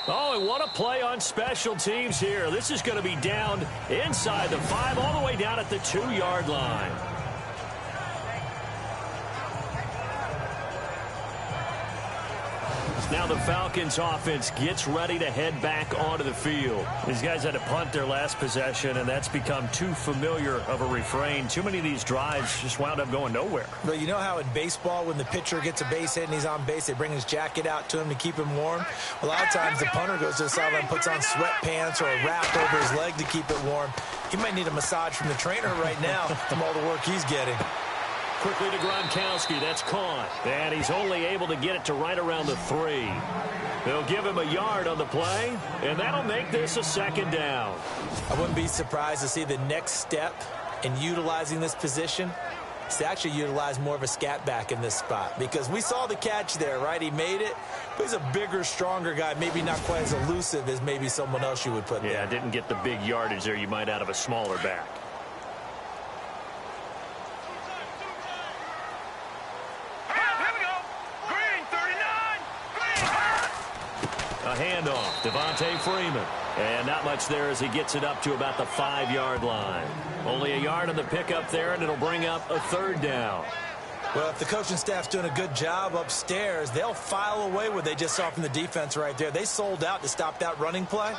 Oh, and what a play on special teams here. This is going to be down inside the 5, all the way down at the 2-yard line. Now the Falcons offense gets ready to head back onto the field. These guys had to punt their last possession, and that's become too familiar of a refrain. Too many of these drives just wound up going nowhere. But you know how in baseball, when the pitcher gets a base hit and he's on base, they bring his jacket out to him to keep him warm? A lot of times the punter goes to the sideline, puts on sweatpants or a wrap over his leg to keep it warm. He might need a massage from the trainer right now from all the work he's getting. Quickly to Gronkowski. That's caught. And he's only able to get it to right around the 3. They'll give him a yard on the play, and that'll make this a 2nd down. I wouldn't be surprised to see the next step in utilizing this position is to actually utilize more of a scat back in this spot, because we saw the catch there, right? He made it, but he's a bigger, stronger guy, maybe not quite as elusive as maybe someone else you would put there. Yeah, didn't get the big yardage there you might out of a smaller back. A handoff. Devontae Freeman. And not much there as he gets it up to about the 5-yard line. Only a yard on the pickup there, and it'll bring up a 3rd down. Well, if the coaching staff's doing a good job upstairs, they'll file away what they just saw from the defense right there. They sold out to stop that running play.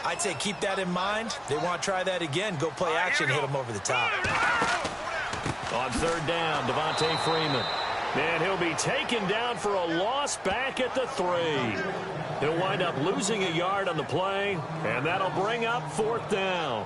I'd say keep that in mind. They want to try that again. Go play action, hit them over the top. On 3rd down, Devontae Freeman. And he'll be taken down for a loss back at the 3. He'll wind up losing a yard on the play, and that'll bring up 4th down.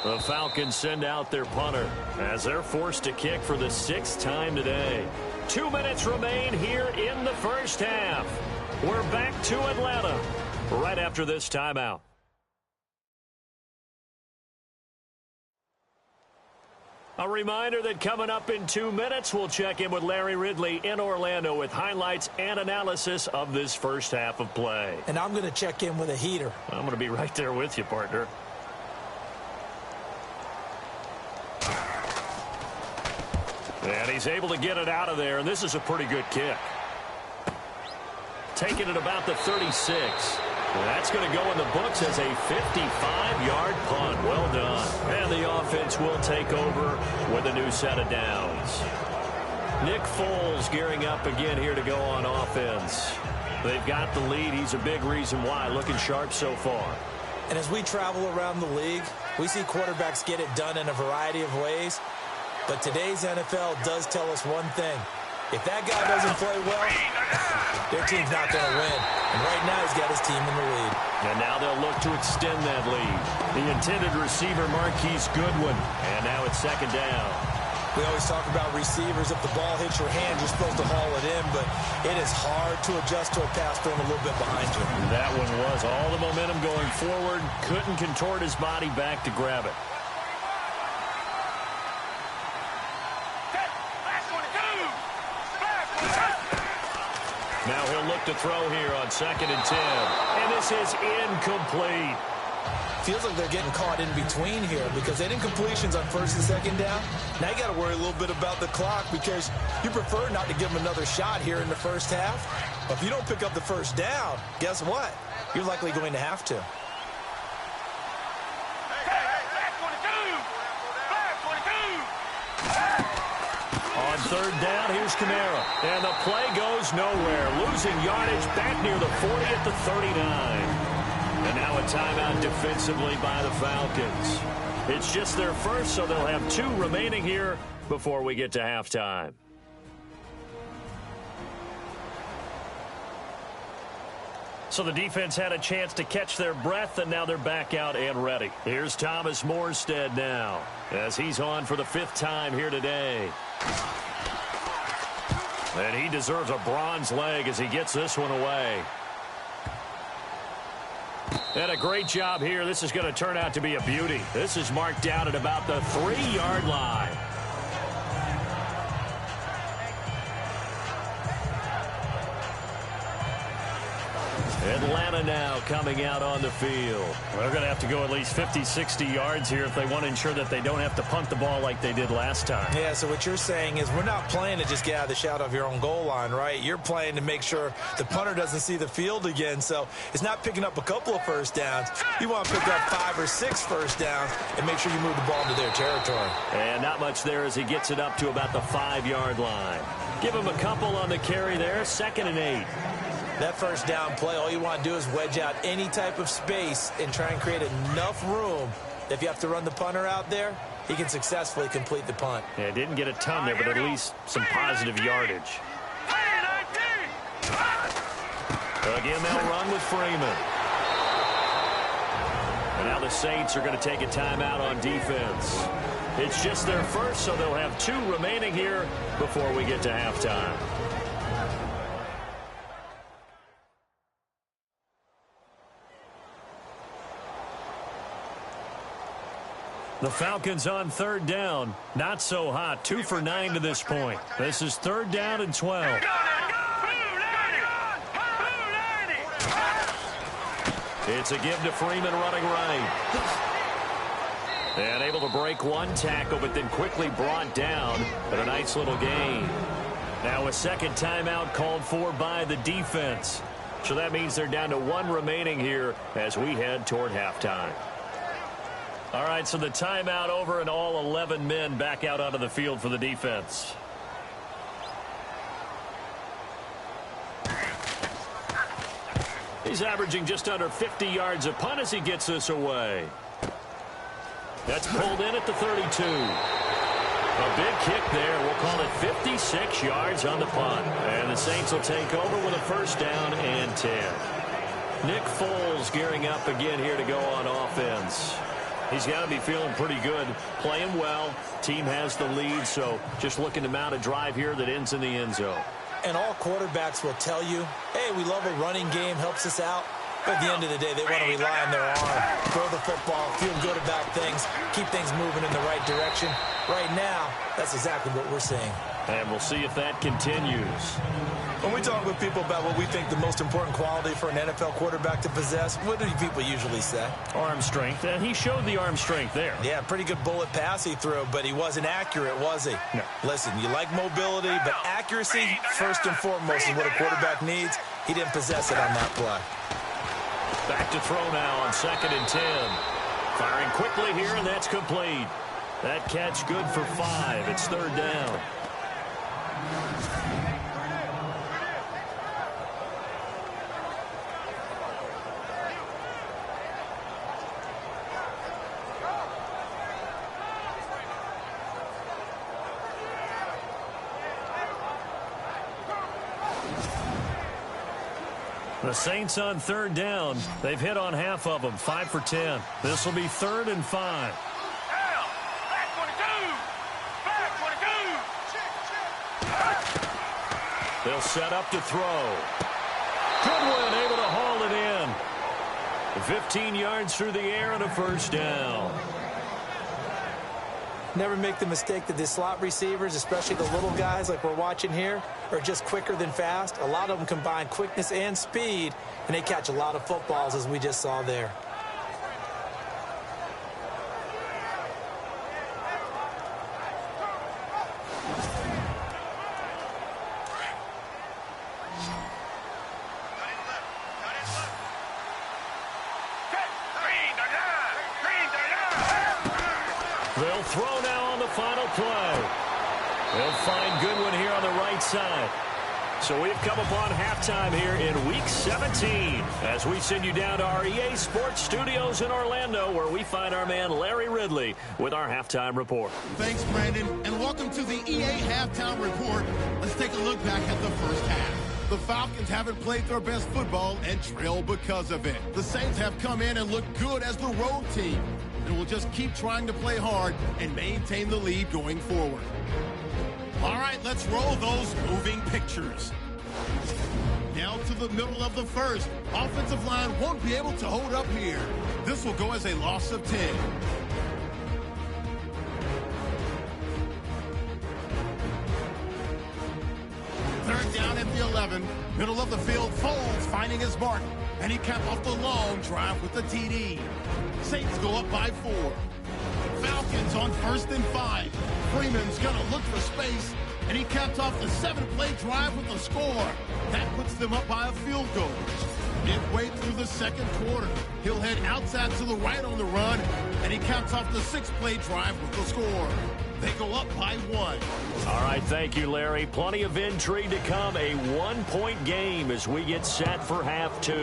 The Falcons send out their punter as they're forced to kick for the 6th time today. 2 minutes remain here in the first half. We're back to Atlanta right after this timeout. A reminder that coming up in 2 minutes, we'll check in with Larry Ridley in Orlando with highlights and analysis of this first half of play. And I'm going to check in with a heater. I'm going to be right there with you, partner. And he's able to get it out of there, and this is a pretty good kick. Taking it about the 36. That's going to go in the books as a 55-yard punt. Well done. And the offense will take over with a new set of downs. Nick Foles gearing up again here to go on offense. They've got the lead. He's a big reason why. Looking sharp so far. And as we travel around the league, we see quarterbacks get it done in a variety of ways. But today's NFL does tell us one thing. If that guy doesn't play well, their team's not going to win. And right now he's got his team in the lead. And now they'll look to extend that lead. The intended receiver, Marquise Goodwin. And now it's 2nd down. We always talk about receivers. If the ball hits your hand, you're supposed to haul it in. But it is hard to adjust to a pass thrown a little bit behind you. That one was all the momentum going forward. Couldn't contort his body back to grab it. Now he'll look to throw here on 2nd and 10. And this is incomplete. Feels like they're getting caught in between here because they didn't completions on 1st and 2nd down. Now you got to worry a little bit about the clock because you prefer not to give them another shot here in the first half. But if you don't pick up the 1st down, guess what? You're likely going to have to. On 3rd down, here's Kamara. And the play goes nowhere. Losing yardage back near the 40 at the 39. And now a timeout defensively by the Falcons. It's just their first, so they'll have 2 remaining here before we get to halftime. So the defense had a chance to catch their breath, and now they're back out and ready. Here's Thomas Morstead now as he's on for the 5th time here today. And he deserves a bronze leg as he gets this one away. And a great job here. This is going to turn out to be a beauty. This is marked down at about the 3-yard line. Atlanta now coming out on the field. They're going to have to go at least 50, 60 yards here if they want to ensure that they don't have to punt the ball like they did last time. Yeah, so what you're saying is we're not playing to just get out of the shadow of your own goal line, right? You're playing to make sure the punter doesn't see the field again. So it's not picking up a couple of 1st downs. You want to pick up 5 or 6 1st downs and make sure you move the ball into their territory. And not much there as he gets it up to about the 5-yard line. Give him a couple on the carry there. 2nd and 8. That 1st down play, all you want to do is wedge out any type of space and try and create enough room that if you have to run the punter out there, he can successfully complete the punt. Yeah, didn't get a ton there, but at least some positive yardage. Again, they'll run with Freeman. And now the Saints are going to take a timeout on defense. It's just their first, so they'll have 2 remaining here before we get to halftime. The Falcons on 3rd down. Not so hot. 2 for 9 to this point. This is 3rd down and 12. It's a give to Freeman running right. And able to break one tackle, but then quickly brought down. But a nice little gain. Now a second timeout called for by the defense. So that means they're down to one remaining here as we head toward halftime. All right, so the timeout over and all 11 men back out onto the field for the defense. He's averaging just under 50 yards a punt as he gets this away. That's pulled in at the 32. A big kick there. We'll call it 56 yards on the punt. And the Saints will take over with a first down and 10. Nick Foles gearing up again here to go on offense. He's got to be feeling pretty good, playing well. Team has the lead, so just looking to mount a drive here that ends in the end zone. And all quarterbacks will tell you, hey, we love a running game, helps us out. But at the end of the day, they want to rely on their arm, throw the football, feel good about things, keep things moving in the right direction. Right now, that's exactly what we're seeing. And we'll see if that continues. When we talk with people about what we think the most important quality for an NFL quarterback to possess, what do people usually say? Arm strength, and he showed the arm strength there. Yeah, pretty good bullet pass he threw, but he wasn't accurate, was he? No. Listen, you like mobility, but accuracy, first and foremost, is what a quarterback needs. He didn't possess it on that play. Back to throw now on 2nd and 10. Firing quickly here, and that's complete. That catch good for 5. It's 3rd down. The Saints on 3rd down. They've hit on half of them, 5 for 10. This will be 3rd and 5. They'll set up to throw. Goodwin able to haul it in. 15 yards through the air and a first down. Never make the mistake that the slot receivers, especially the little guys like we're watching here, are just quicker than fast. A lot of them combine quickness and speed, and they catch a lot of footballs, as we just saw there. They'll throw now on the final play. They'll find Goodwin here on the right side. So we've come upon halftime here in Week 17 as we send you down to our EA Sports Studios in Orlando, where we find our man Larry Ridley with our halftime report. Thanks, Brandon, and welcome to the EA Halftime Report. Let's take a look back at the first half. The Falcons haven't played their best football and trail because of it. The Saints have come in and looked good as the road team, and will just keep trying to play hard and maintain the lead going forward. All right, let's roll those moving pictures. Down to the middle of the first. Offensive line won't be able to hold up here. This will go as a loss of 10. Third down at the 11. Middle of the field, Foles finding his mark. And he capped off the long drive with the TD. Saints go up by 4. Falcons on 1st and 5. Freeman's going to look for space. And he capped off the 7-play drive with a score. That puts them up by a field goal. Midway through the second quarter, he'll head outside to the right on the run. And he caps off the 6-play drive with the score. They go up by 1. All right, thank you, Larry. Plenty of intrigue to come. A 1-point game as we get set for half 2.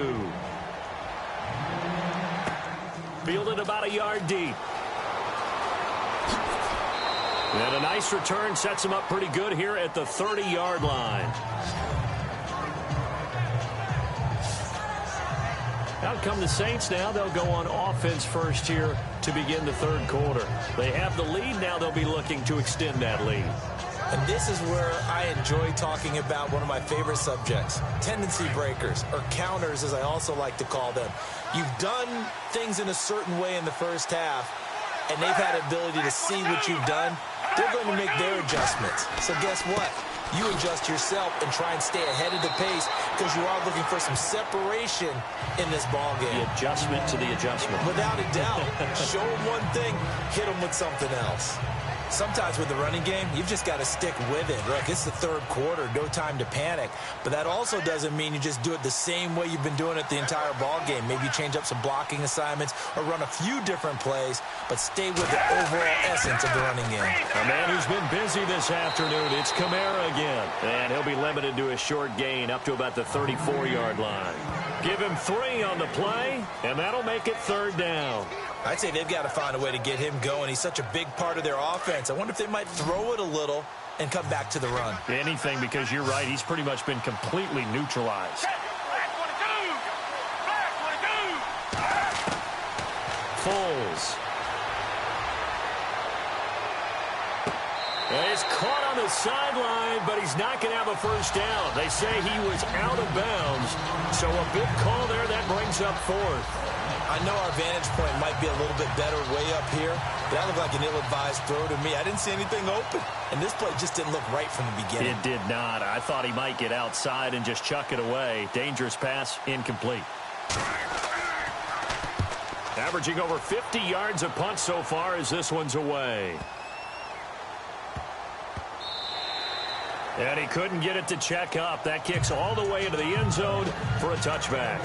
Fielded about a yard deep. And a nice return sets him up pretty good here at the 30-yard line. Out come the Saints now. They'll go on offense first here to begin the third quarter. They have the lead. Now they'll be looking to extend that lead. And this is where I enjoy talking about one of my favorite subjects, tendency breakers, or counters as I also like to call them. You've done things in a certain way in the first half, and they've had ability to see what you've done. They're going to make their adjustments. So guess what? you adjust yourself and try and stay ahead of the pace because you are looking for some separation in this ball game. The adjustment to the adjustment. Without a doubt. Show them one thing, hit them with something else. Sometimes with the running game, you've just got to stick with it. Look, it's the third quarter, no time to panic. But that also doesn't mean you just do it the same way you've been doing it the entire ball game. Maybe change up some blocking assignments or run a few different plays, but stay with the overall essence of the running game. A man who's been busy this afternoon, it's Kamara again. And he'll be limited to a short gain up to about the 34-yard line. Give him 3 on the play, and that'll make it third down. I'd say they've got to find a way to get him going. He's such a big part of their offense. I wonder if they might throw it a little and come back to the run. Anything, because you're right. He's pretty much been completely neutralized. Foles. And he's caught on the sideline, but he's not going to have a first down. They say he was out of bounds. So a big call there. That brings up fourth. I know our vantage point might be a little bit better way up here, but that looked like an ill-advised throw to me. I didn't see anything open, and this play just didn't look right from the beginning. It did not. I thought he might get outside and just chuck it away. Dangerous pass, incomplete. Averaging over 50 yards a punt so far as this one's away. And he couldn't get it to check up. That kicks all the way into the end zone for a touchback.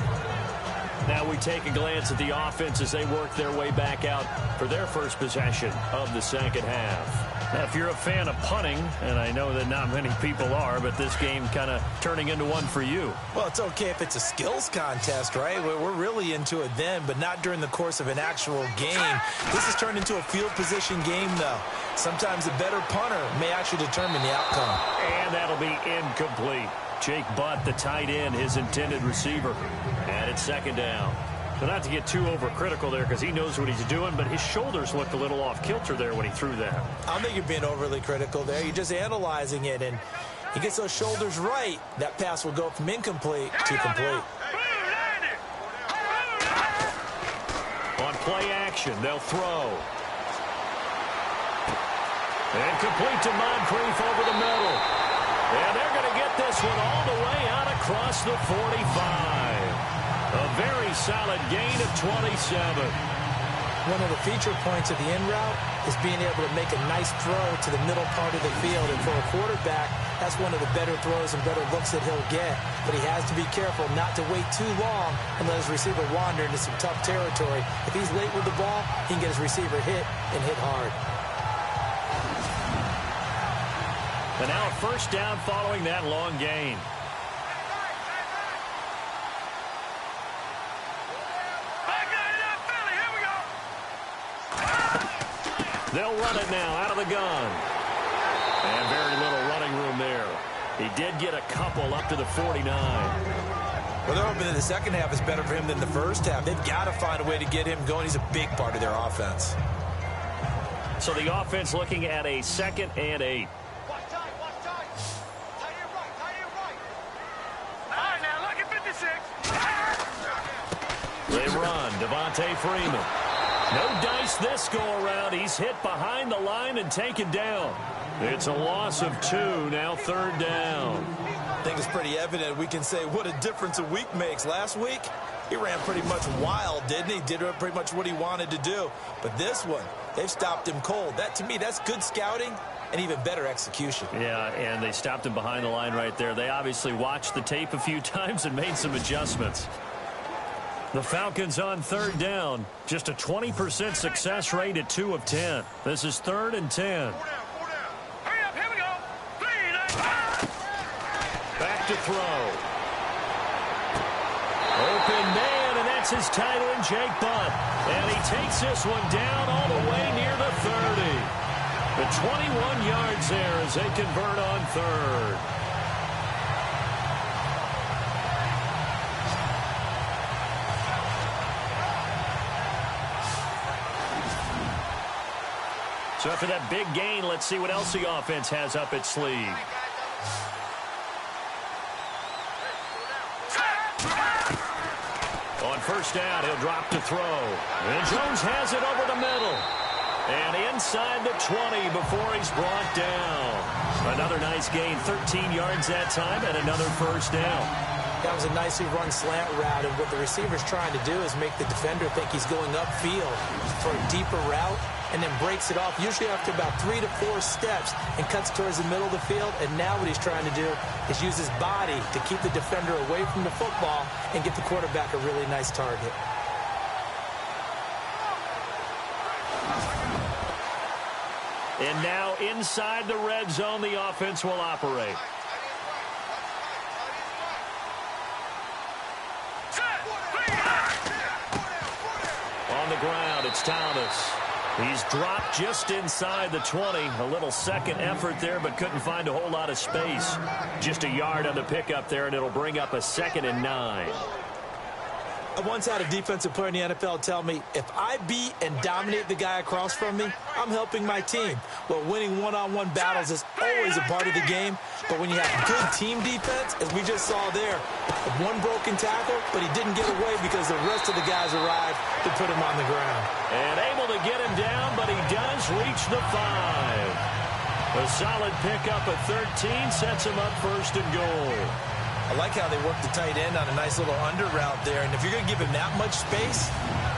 Now we take a glance at the offense as they work their way back out for their first possession of the second half. Now, if you're a fan of punting, and I know that not many people are, but this game kind of turning into one for you. Well, it's okay if it's a skills contest, right? We're really into it then, but not during the course of an actual game. This has turned into a field position game, though. Sometimes a better punter may actually determine the outcome. And that'll be incomplete. Jake Butt, the tight end, his intended receiver. And it's second down. So not to get too overcritical there because he knows what he's doing, but his shoulders looked a little off kilter there when he threw that. I don't think you're being overly critical there. You're just analyzing it, and he gets those shoulders right. That pass will go from incomplete to complete. On play action, they'll throw. And complete to Moncrief over the middle. And they're going to get this one all the way out across the 45. A very solid gain of 27. One of the feature points of the in route is being able to make a nice throw to the middle part of the field. And for a quarterback, that's one of the better throws and better looks that he'll get. But he has to be careful not to wait too long and let his receiver wander into some tough territory. If he's late with the ball, he can get his receiver hit and hit hard. And now a first down following that long gain. They'll run it now out of the gun. And very little running room there. He did get a couple up to the 49. Well, they're hoping that the second half is better for him than the first half. They've got to find a way to get him going. He's a big part of their offense. So the offense looking at a 2nd and 8. They run. Devontae Freeman. No dice this go-around. He's hit behind the line and taken down. It's a loss of 2. Now third down. I think it's pretty evident. We can say what a difference a week makes. Last week, he ran pretty much wild, didn't he? Did pretty much what he wanted to do. But this one, they've stopped him cold. That, to me, that's good scouting and even better execution. Yeah, and they stopped him behind the line right there. They obviously watched the tape a few times and made some adjustments. The Falcons on third down. Just a 20% success rate at 2 of 10. This is 3rd and 10. Back to throw. Open man, and that's his tight end, Jake Butt. And he takes this one down all the way near the 30. The 21 yards there as they convert on third. So after that big gain, let's see what else the offense has up its sleeve. On first down, he'll drop to throw. And Jones has it over the middle. And inside the 20 before he's brought down. Another nice gain, 13 yards that time, and another first down. That was a nicely run slant route, and what the receiver's trying to do is make the defender think he's going upfield for a deeper route, and then breaks it off, usually after about 3 to 4 steps, and cuts towards the middle of the field. And now what he's trying to do is use his body to keep the defender away from the football and get the quarterback a really nice target. And now inside the red zone, the offense will operate. On the ground, it's Thomas. He's dropped just inside the 20. A little second effort there, but couldn't find a whole lot of space. Just a yard on the pickup there, and it'll bring up a 2nd and 9. I once had a defensive player in the NFL tell me, if I beat and dominate the guy across from me, I'm helping my team. Well, winning one-on-one battles is always a part of the game, but when you have good team defense, as we just saw there, one broken tackle, but he didn't get away because the rest of the guys arrived to put him on the ground. And able to get him down, but he does reach the 5. A solid pickup at 13 sets him up 1st and goal. I like how they work the tight end on a nice little under route there. And if you're going to give him that much space,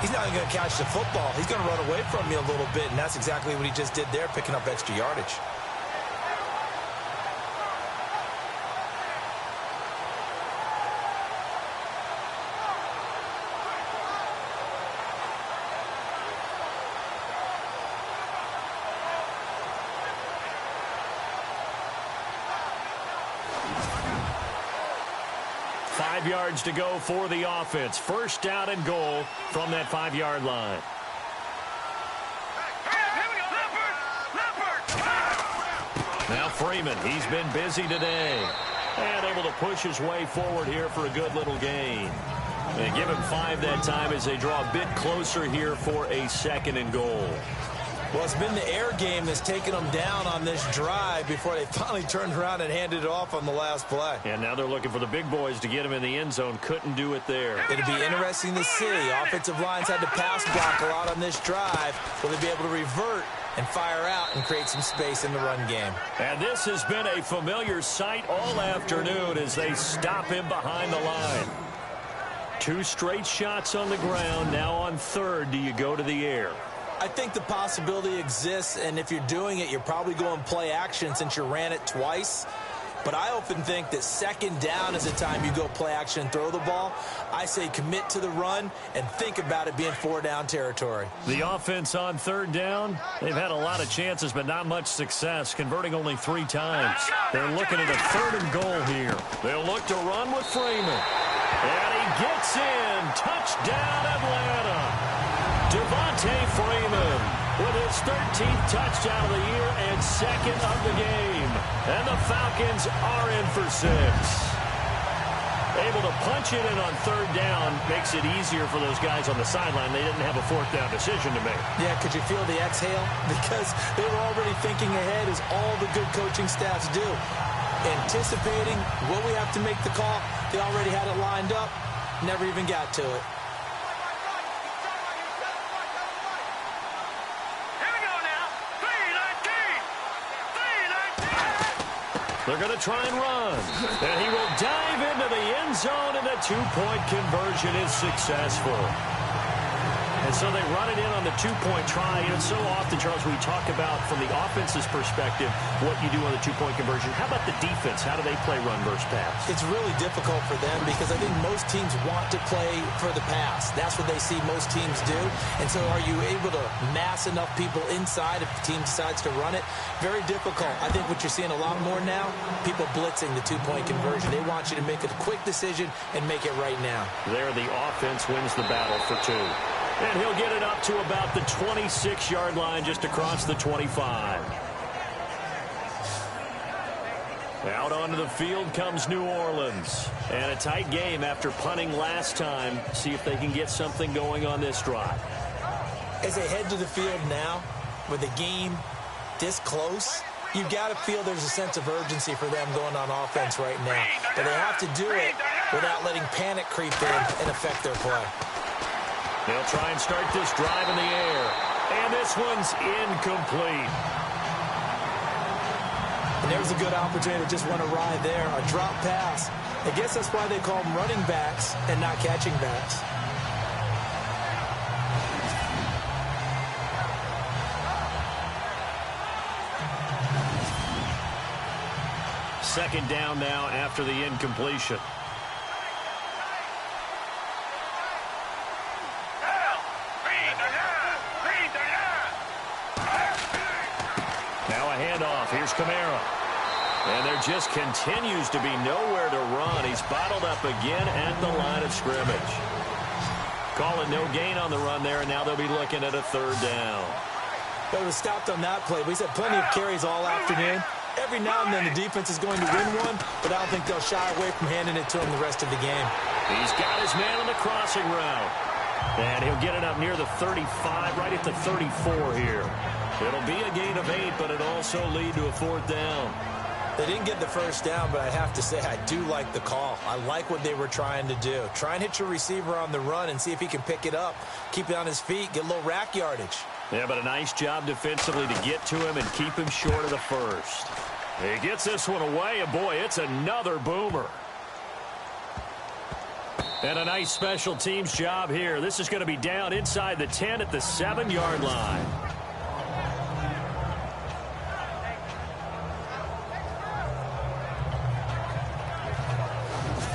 he's not going to catch the football. He's going to run away from you a little bit, and that's exactly what he just did there, picking up extra yardage. Yards to go for the offense. 1st down and goal from that 5-yard line. Now Freeman, he's been busy today. And able to push his way forward here for a good little gain. And give him 5 that time as they draw a bit closer here for a 2nd and goal. Well, it's been the air game that's taken them down on this drive before they finally turned around and handed it off on the last play. And now they're looking for the big boys to get him in the end zone. Couldn't do it there. It'll be interesting to see. Offensive lines had to pass block a lot on this drive. Will they be able to revert and fire out and create some space in the run game? And this has been a familiar sight all afternoon as they stop him behind the line. 2 straight shots on the ground. Now on 3rd, do you go to the air? I think the possibility exists, and if you're doing it, you're probably going play action since you ran it twice. But I often think that 2nd down is the time you go play action and throw the ball. I say commit to the run and think about it being 4-down territory. The offense on 3rd down, they've had a lot of chances, but not much success, converting only 3 times. They're looking at a 3rd and goal here. They'll look to run with Freeman. And he gets in. Touchdown, Atlanta. Devontae Freeman with his 13th touchdown of the year and 2nd of the game. And the Falcons are in for 6. Able to punch it in on 3rd down makes it easier for those guys on the sideline. They didn't have a 4th down decision to make. Yeah, could you feel the exhale? Because they were already thinking ahead, as all the good coaching staffs do. Anticipating, will we have to make the call? They already had it lined up, never even got to it. They're going to try and run. And he will dive into the end zone, and the 2-point conversion is successful. And so they run it in on the 2-point try. You know, so often, Charles, we talk about, from the offense's perspective, what you do on the 2-point conversion. How about the defense? How do they play run versus pass? It's really difficult for them because I think most teams want to play for the pass. That's what they see most teams do. And so are you able to mass enough people inside if the team decides to run it? Very difficult. I think what you're seeing a lot more now, people blitzing the 2-point conversion. They want you to make a quick decision and make it right now. There, the offense wins the battle for 2. And he'll get it up to about the 26-yard line, just across the 25. Out onto the field comes New Orleans. And a tight game after punting last time. See if they can get something going on this drive. As they head to the field now, with the game this close, you've got to feel there's a sense of urgency for them going on offense right now. But they have to do it without letting panic creep in and affect their play. They'll try and start this drive in the air. And this one's incomplete. The And there's a good opportunity to just run a ride there, a drop pass. I guess that's why they call them running backs and not catching backs. Second down now after the incompletion. Now a handoff. Here's Kamara. And there just continues to be nowhere to run. He's bottled up again at the line of scrimmage. Call it no gain on the run there, and now they'll be looking at a third down. But it was stopped on that play. He's had plenty of carries all afternoon. Every now and then the defense is going to win one, but I don't think they'll shy away from handing it to him the rest of the game. He's got his man on the crossing route. And he'll get it up near the 35, right at the 34 here. It'll be a gain of 8, but it'll also lead to a fourth down. They didn't get the first down, but I have to say I do like the call. I like what they were trying to do. Try and hit your receiver on the run and see if he can pick it up, keep it on his feet, get a little rack yardage. Yeah, but a nice job defensively to get to him and keep him short of the first. He gets this one away, and boy, it's another boomer. And a nice special teams job here. This is going to be down inside the 10 at the 7-yard line.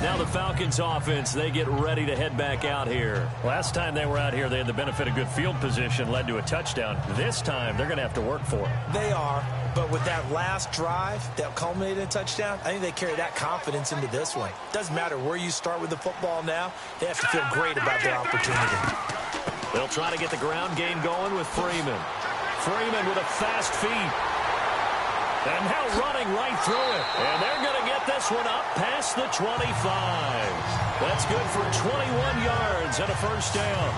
Now the Falcons offense, they get ready to head back out here. Last time they were out here, they had the benefit of good field position, led to a touchdown. This time, they're going to have to work for it. They are, but with that last drive that culminated in a touchdown, I think they carry that confidence into this one. Doesn't matter where you start with the football now, they have to feel great about their opportunity. They'll try to get the ground game going with Freeman. Freeman with a fast feet. And now running right through it. And they're going to get this one up past the 25. That's good for 21 yards and a first down.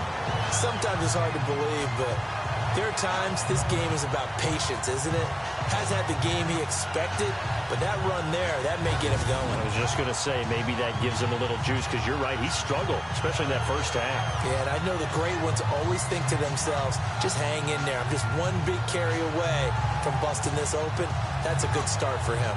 Sometimes it's hard to believe, but there are times this game is about patience, isn't it? Has had the game he expected, but that run there, that may get him going. I was just going to say, maybe that gives him a little juice, because you're right, he struggled, especially in that first half. Yeah, and I know the great ones always think to themselves, just hang in there. I'm just one big carry away from busting this open. That's a good start for him.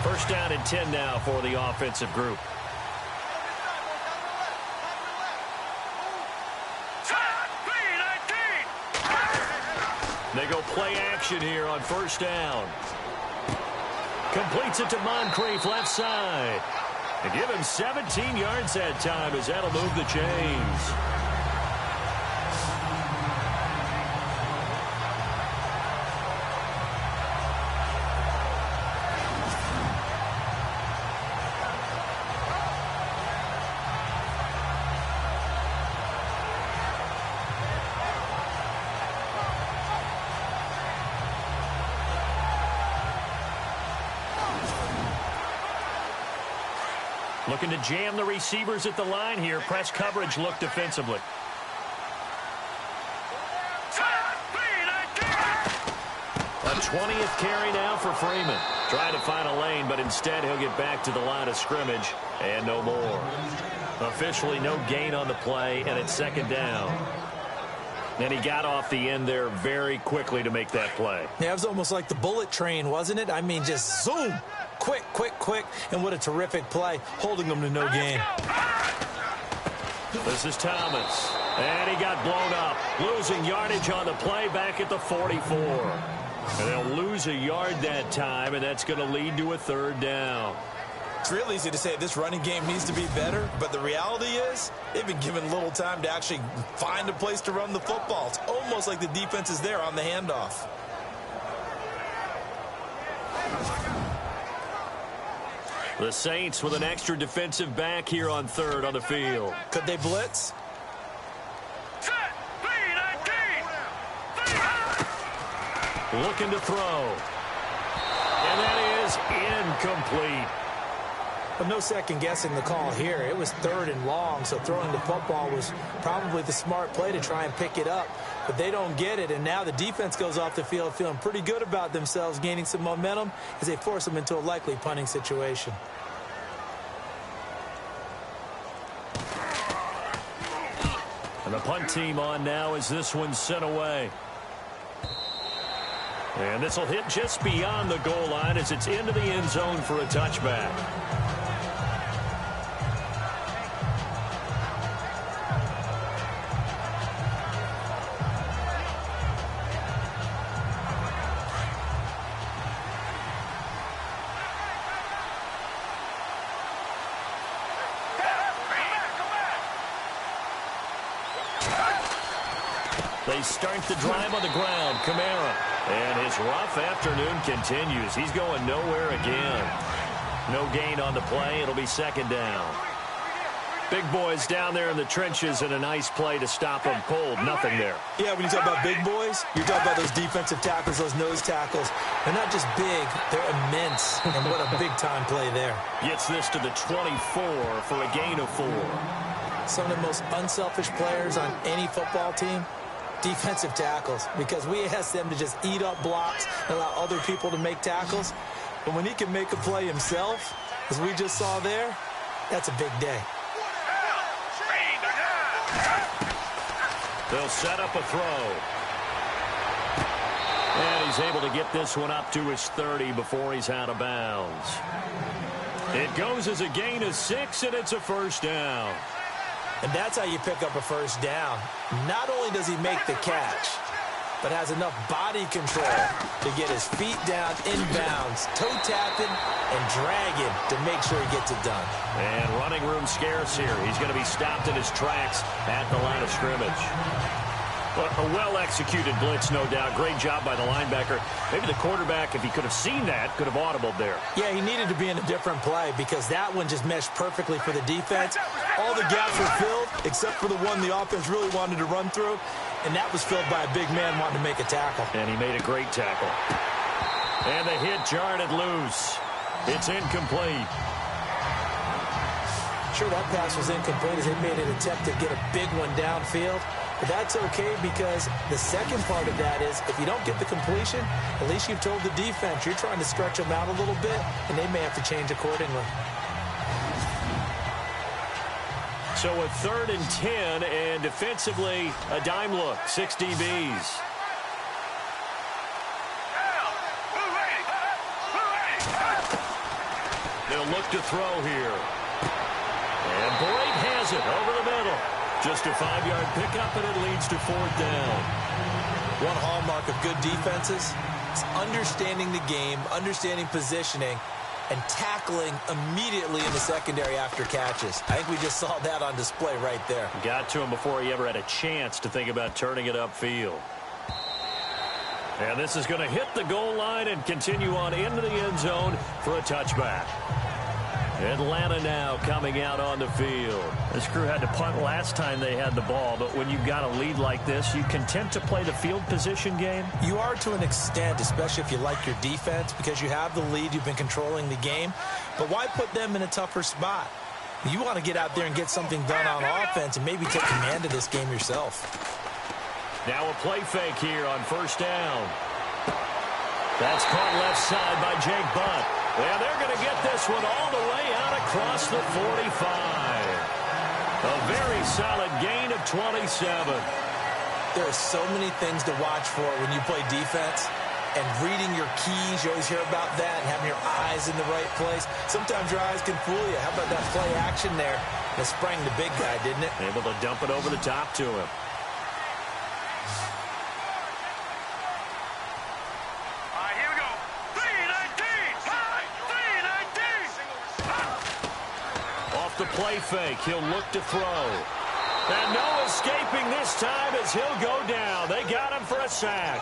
First down and 10 now for the offensive group. They go play action here on first down. Completes it to Moncrief left side. And give him 17 yards that time, as that'll move the chains. Looking to jam the receivers at the line here. Press coverage look defensively. A 20th carry now for Freeman. Trying to find a lane, but instead he'll get back to the line of scrimmage and no more. Officially no gain on the play, and it's second down. And he got off the end there very quickly to make that play. Yeah, it was almost like the bullet train, wasn't it? I mean, just zoom. Quick, quick, quick, and what a terrific play, holding them to no gain. This is Thomas, and he got blown up, losing yardage on the play back at the 44. And they'll lose a yard that time, and that's going to lead to a third down. It's real easy to say this running game needs to be better, but the reality is they've been given little time to actually find a place to run the football. It's almost like the defense is there on the handoff. The Saints with an extra defensive back here on third on the field. Could they blitz? Looking to throw. And that is incomplete. But no second guessing the call here. It was third and long, so throwing the football was probably the smart play to try and pick it up. But they don't get it, and now the defense goes off the field feeling pretty good about themselves, gaining some momentum as they force them into a likely punting situation. And the punt team on now as this one's sent away. And this will hit just beyond the goal line as it's into the end zone for a touchback. They start the drive on the ground. Kamara. And his rough afternoon continues. He's going nowhere again. No gain on the play. It'll be second down. Big boys down there in the trenches, and a nice play to stop them cold. Nothing there. Yeah, when you talk about big boys, you're talking about those defensive tackles, those nose tackles. They're not just big, they're immense. And what a big-time play there. Gets this to the 24 for a gain of 4. Some of the most unselfish players on any football team, defensive tackles, because we ask them to just eat up blocks and allow other people to make tackles. But when he can make a play himself, as we just saw there, that's a big day. They'll set up a throw. And he's able to get this one up to his 30 before he's out of bounds. It goes as a gain of 6, and it's a first down. And that's how you pick up a first down. Not only does he make the catch, but has enough body control to get his feet down inbounds, toe tapping and dragging to make sure he gets it done. And running room scarce here. He's going to be stopped in his tracks at the line of scrimmage. Well, a well-executed blitz, no doubt. Great job by the linebacker. Maybe the quarterback, if he could have seen that, could have audibled there. Yeah, he needed to be in a different play because that one just meshed perfectly for the defense. All the gaps were filled except for the one the offense really wanted to run through, and that was filled by a big man wanting to make a tackle. And he made a great tackle. And the hit jarred it loose. It's incomplete. Sure, that pass was incomplete as they made an attempt to get a big one downfield. But that's okay because the second part of that is if you don't get the completion, at least you've told the defense you're trying to stretch them out a little bit, and they may have to change accordingly. So a 3rd and 10, and defensively a dime look, 6 DBs. They'll look to throw here. And Boyd has it over the middle. Just a 5-yard pickup, and it leads to 4th down. One hallmark of good defenses is understanding the game, understanding positioning, and tackling immediately in the secondary after catches. I think we just saw that on display right there. Got to him before he ever had a chance to think about turning it upfield. And this is going to hit the goal line and continue on into the end zone for a touchback. Atlanta now coming out on the field. This crew had to punt last time they had the ball, but when you've got a lead like this, you content to play the field position game? You are to an extent, especially if you like your defense, because you have the lead, you've been controlling the game. But why put them in a tougher spot? You want to get out there and get something done on offense and maybe take command of this game yourself. Now a play fake here on 1st down. That's caught left side by Jake Butt. And they're going to get this one all the way out across the 45. A very solid gain of 27. There are so many things to watch for when you play defense. And reading your keys, you always hear about that, and having your eyes in the right place. Sometimes your eyes can fool you. How about that play action there? It sprang the big guy, didn't it? Able to dump it over the top to him. The play fake. He'll look to throw. And no escaping this time as he'll go down. They got him for a sack.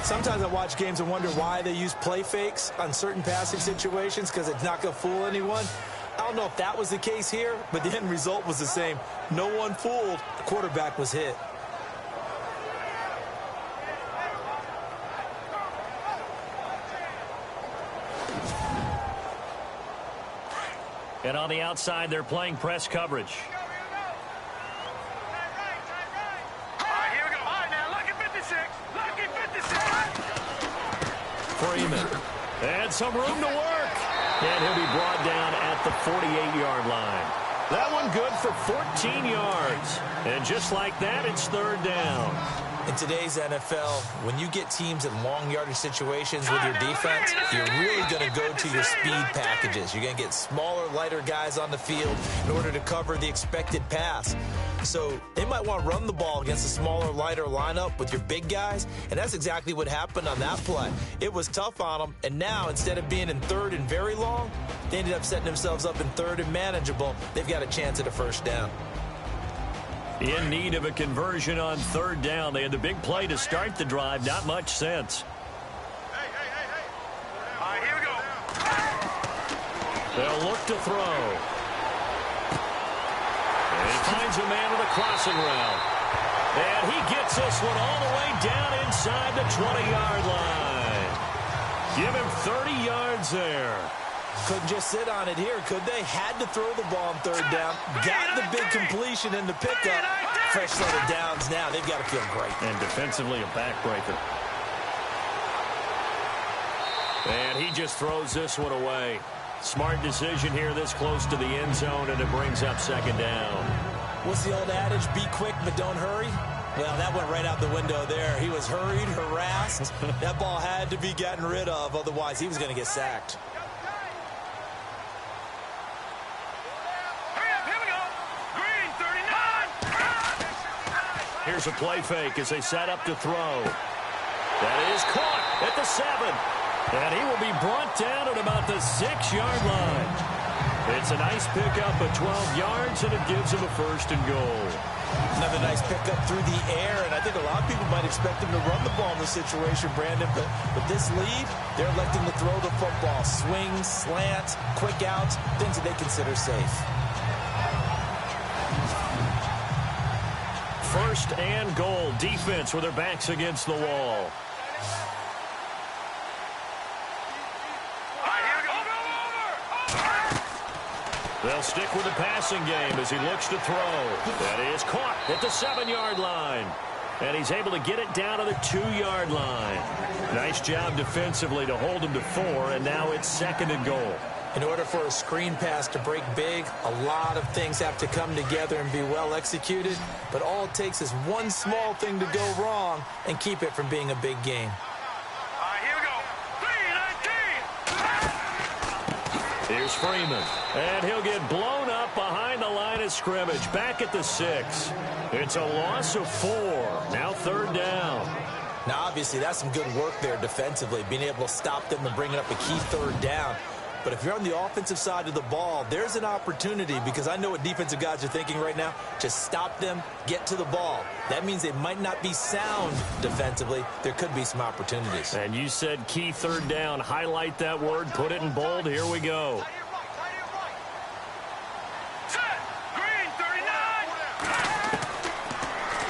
Sometimes I watch games and wonder why they use play fakes on certain passing situations because it's not going to fool anyone. I don't know if that was the case here, but the end result was the same. No one fooled. The quarterback was hit. And on the outside, they're playing press coverage. Here we go. All right, now, lucky 56. Lucky 56. Freeman. And some room to work. And he'll be brought down at the 48-yard line. That one good for 14 yards. And just like that, it's third down. In today's NFL, when you get teams in long yardage situations with your defense, you're really going to go to your speed packages. You're going to get smaller, lighter guys on the field in order to cover the expected pass. So they might want to run the ball against a smaller, lighter lineup with your big guys, and that's exactly what happened on that play. It was tough on them, and now instead of being in third and very long, they ended up setting themselves up in third and manageable. They've got a chance at a first down. In need of a conversion on third down. They had the big play to start the drive. Not much sense. Hey. All right, here we go. They'll look to throw. And he finds a man with a crossing route. And he gets this one all the way down inside the 20-yard line. Give him 30 yards there. Couldn't just sit on it here, could they? Had to throw the ball on third down. Got the big completion in the pickup. Fresh set of downs now. They've got to feel great. And defensively, a backbreaker. And he just throws this one away. Smart decision here this close to the end zone, and it brings up second down. What's the old adage? Be quick, but don't hurry. Well, that went right out the window there. He was hurried, harassed. That ball had to be gotten rid of. Otherwise, he was going to get sacked. Here's a play fake as they set up to throw. That is caught at the 7. And he will be brought down at about the 6-yard line. It's a nice pickup of 12 yards, and it gives him a first and goal. Another nice pickup through the air, and I think a lot of people might expect him to run the ball in this situation, Brandon. But with this lead, they're electing to throw the football. Swings, slants, quick outs, things that they consider safe. First and goal. Defense with their backs against the wall. They'll stick with the passing game as he looks to throw. That is caught at the 7-yard line. And he's able to get it down to the 2-yard line. Nice job defensively to hold him to 4, and now it's second and goal. In order for a screen pass to break big, a lot of things have to come together and be well executed. But all it takes is one small thing to go wrong and keep it from being a big game. All right, here we go. 3-19. Here's Freeman. And he'll get blown up behind the line of scrimmage. Back at the 6. It's a loss of 4. Now third down. Now, obviously, that's some good work there defensively, being able to stop them and bringing up a key third down. But if you're on the offensive side of the ball, there's an opportunity, because I know what defensive guys are thinking right now. Just stop them, get to the ball. That means they might not be sound defensively. There could be some opportunities. And you said key third down. Highlight that word. Put it in bold. Here we go. Set. Green, 39.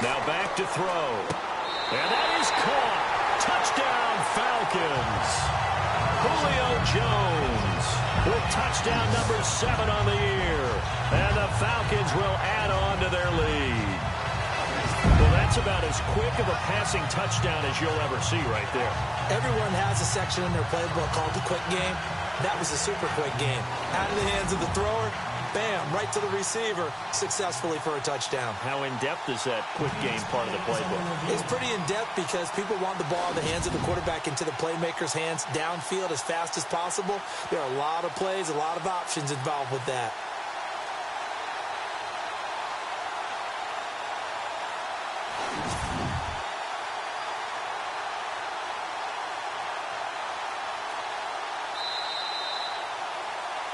Now back to throw. And that is caught. Touchdown, Falcons. Julio Jones with touchdown number 7 on the year. And the Falcons will add on to their lead. Well, that's about as quick of a passing touchdown as you'll ever see right there. Everyone has a section in their playbook called the quick game. That was a super quick game. Out of the hands of the thrower, bam, right to the receiver, successfully for a touchdown. How in-depth is that quick game part of the playbook? It's pretty in-depth because people want the ball in the hands of the quarterback into the playmaker's hands downfield as fast as possible. There are a lot of plays, a lot of options involved with that.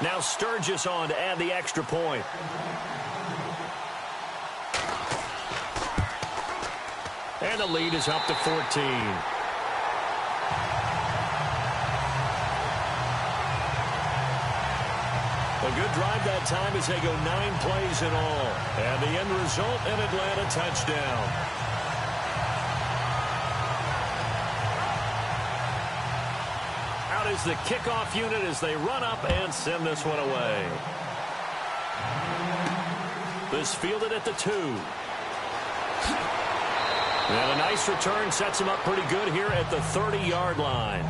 Now Sturgis on to add the extra point. And the lead is up to 14. A good drive that time as they go 9 plays in all. And the end result, an Atlanta touchdown. Out is the kickoff unit as they run up and send this one away. This fielded at the 2. And a nice return sets him up pretty good here at the 30-yard line.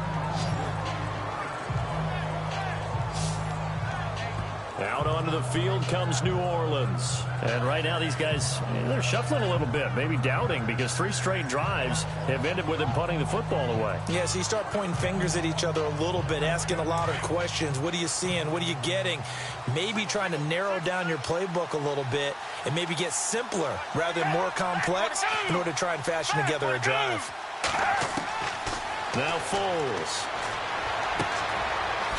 Out onto the field comes New Orleans. And right now these guys, they're shuffling a little bit, maybe doubting, because 3 straight drives have ended with them punting the football away. Yeah, so you start pointing fingers at each other a little bit, asking a lot of questions. What are you seeing? What are you getting? Maybe trying to narrow down your playbook a little bit and maybe get simpler rather than more complex in order to try and fashion together a drive. Now Foles.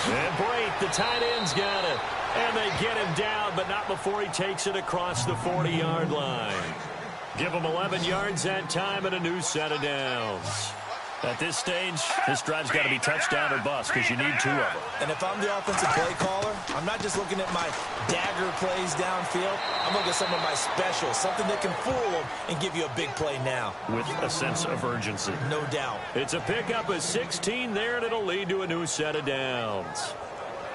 And Brate, the tight end's got it. And they get him down, but not before he takes it across the 40-yard line. Give him 11 yards that time and a new set of downs. At this stage, this drive's got to be touchdown or bust because you need 2 of them. And if I'm the offensive play caller, I'm not just looking at my dagger plays downfield. I'm looking at some of my specials, something that can fool them and give you a big play now. With a sense of urgency. No doubt. It's a pickup of 16 there, and it'll lead to a new set of downs.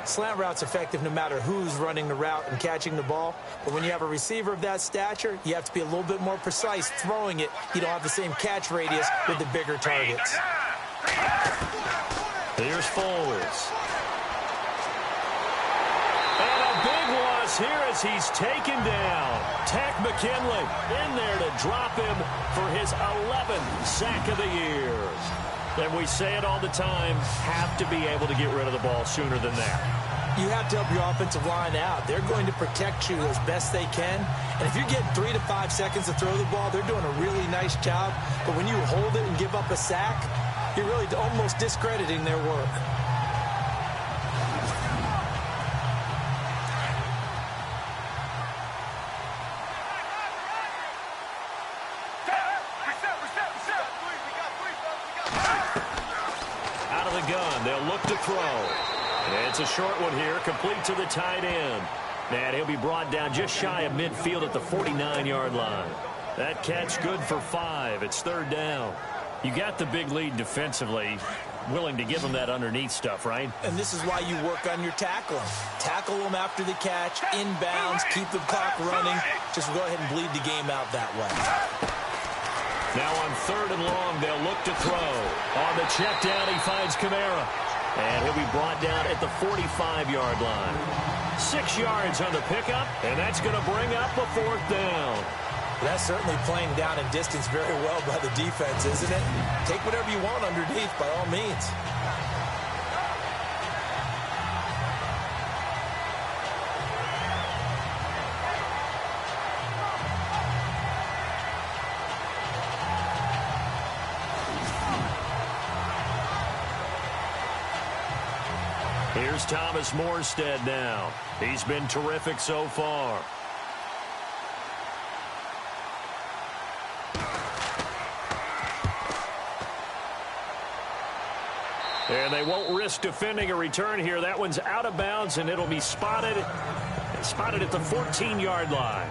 Slant route's effective no matter who's running the route and catching the ball. But when you have a receiver of that stature, you have to be a little bit more precise throwing it. You don't have the same catch radius with the bigger targets. Here's Foles. And a big loss here as he's taken down. Tack McKinley in there to drop him for his 11th sack of the year. And we say it all the time, have to be able to get rid of the ball sooner than that. You have to help your offensive line out. They're going to protect you as best they can. And if you're getting 3 to 5 seconds to throw the ball, they're doing a really nice job. But when you hold it and give up a sack, you're really almost discrediting their work. They'll look to throw. And it's a short one here, complete to the tight end. And he'll be brought down just shy of midfield at the 49-yard line. That catch good for 5. It's 3rd down. You got the big lead defensively, willing to give them that underneath stuff, right? And this is why you work on your tackling. Tackle them after the catch, inbounds, keep the clock running. Just go ahead and bleed the game out that way. Now on 3rd and long, they'll look to throw. On the check down, he finds Kamara. And he'll be brought down at the 45-yard line. 6 yards on the pickup, and that's going to bring up a 4th down. That's certainly playing down in distance very well by the defense, isn't it? Take whatever you want underneath, by all means. Here's Thomas Morstead now. He's been terrific so far. And they won't risk defending a return here. That one's out of bounds, and it'll be spotted at the 14-yard line.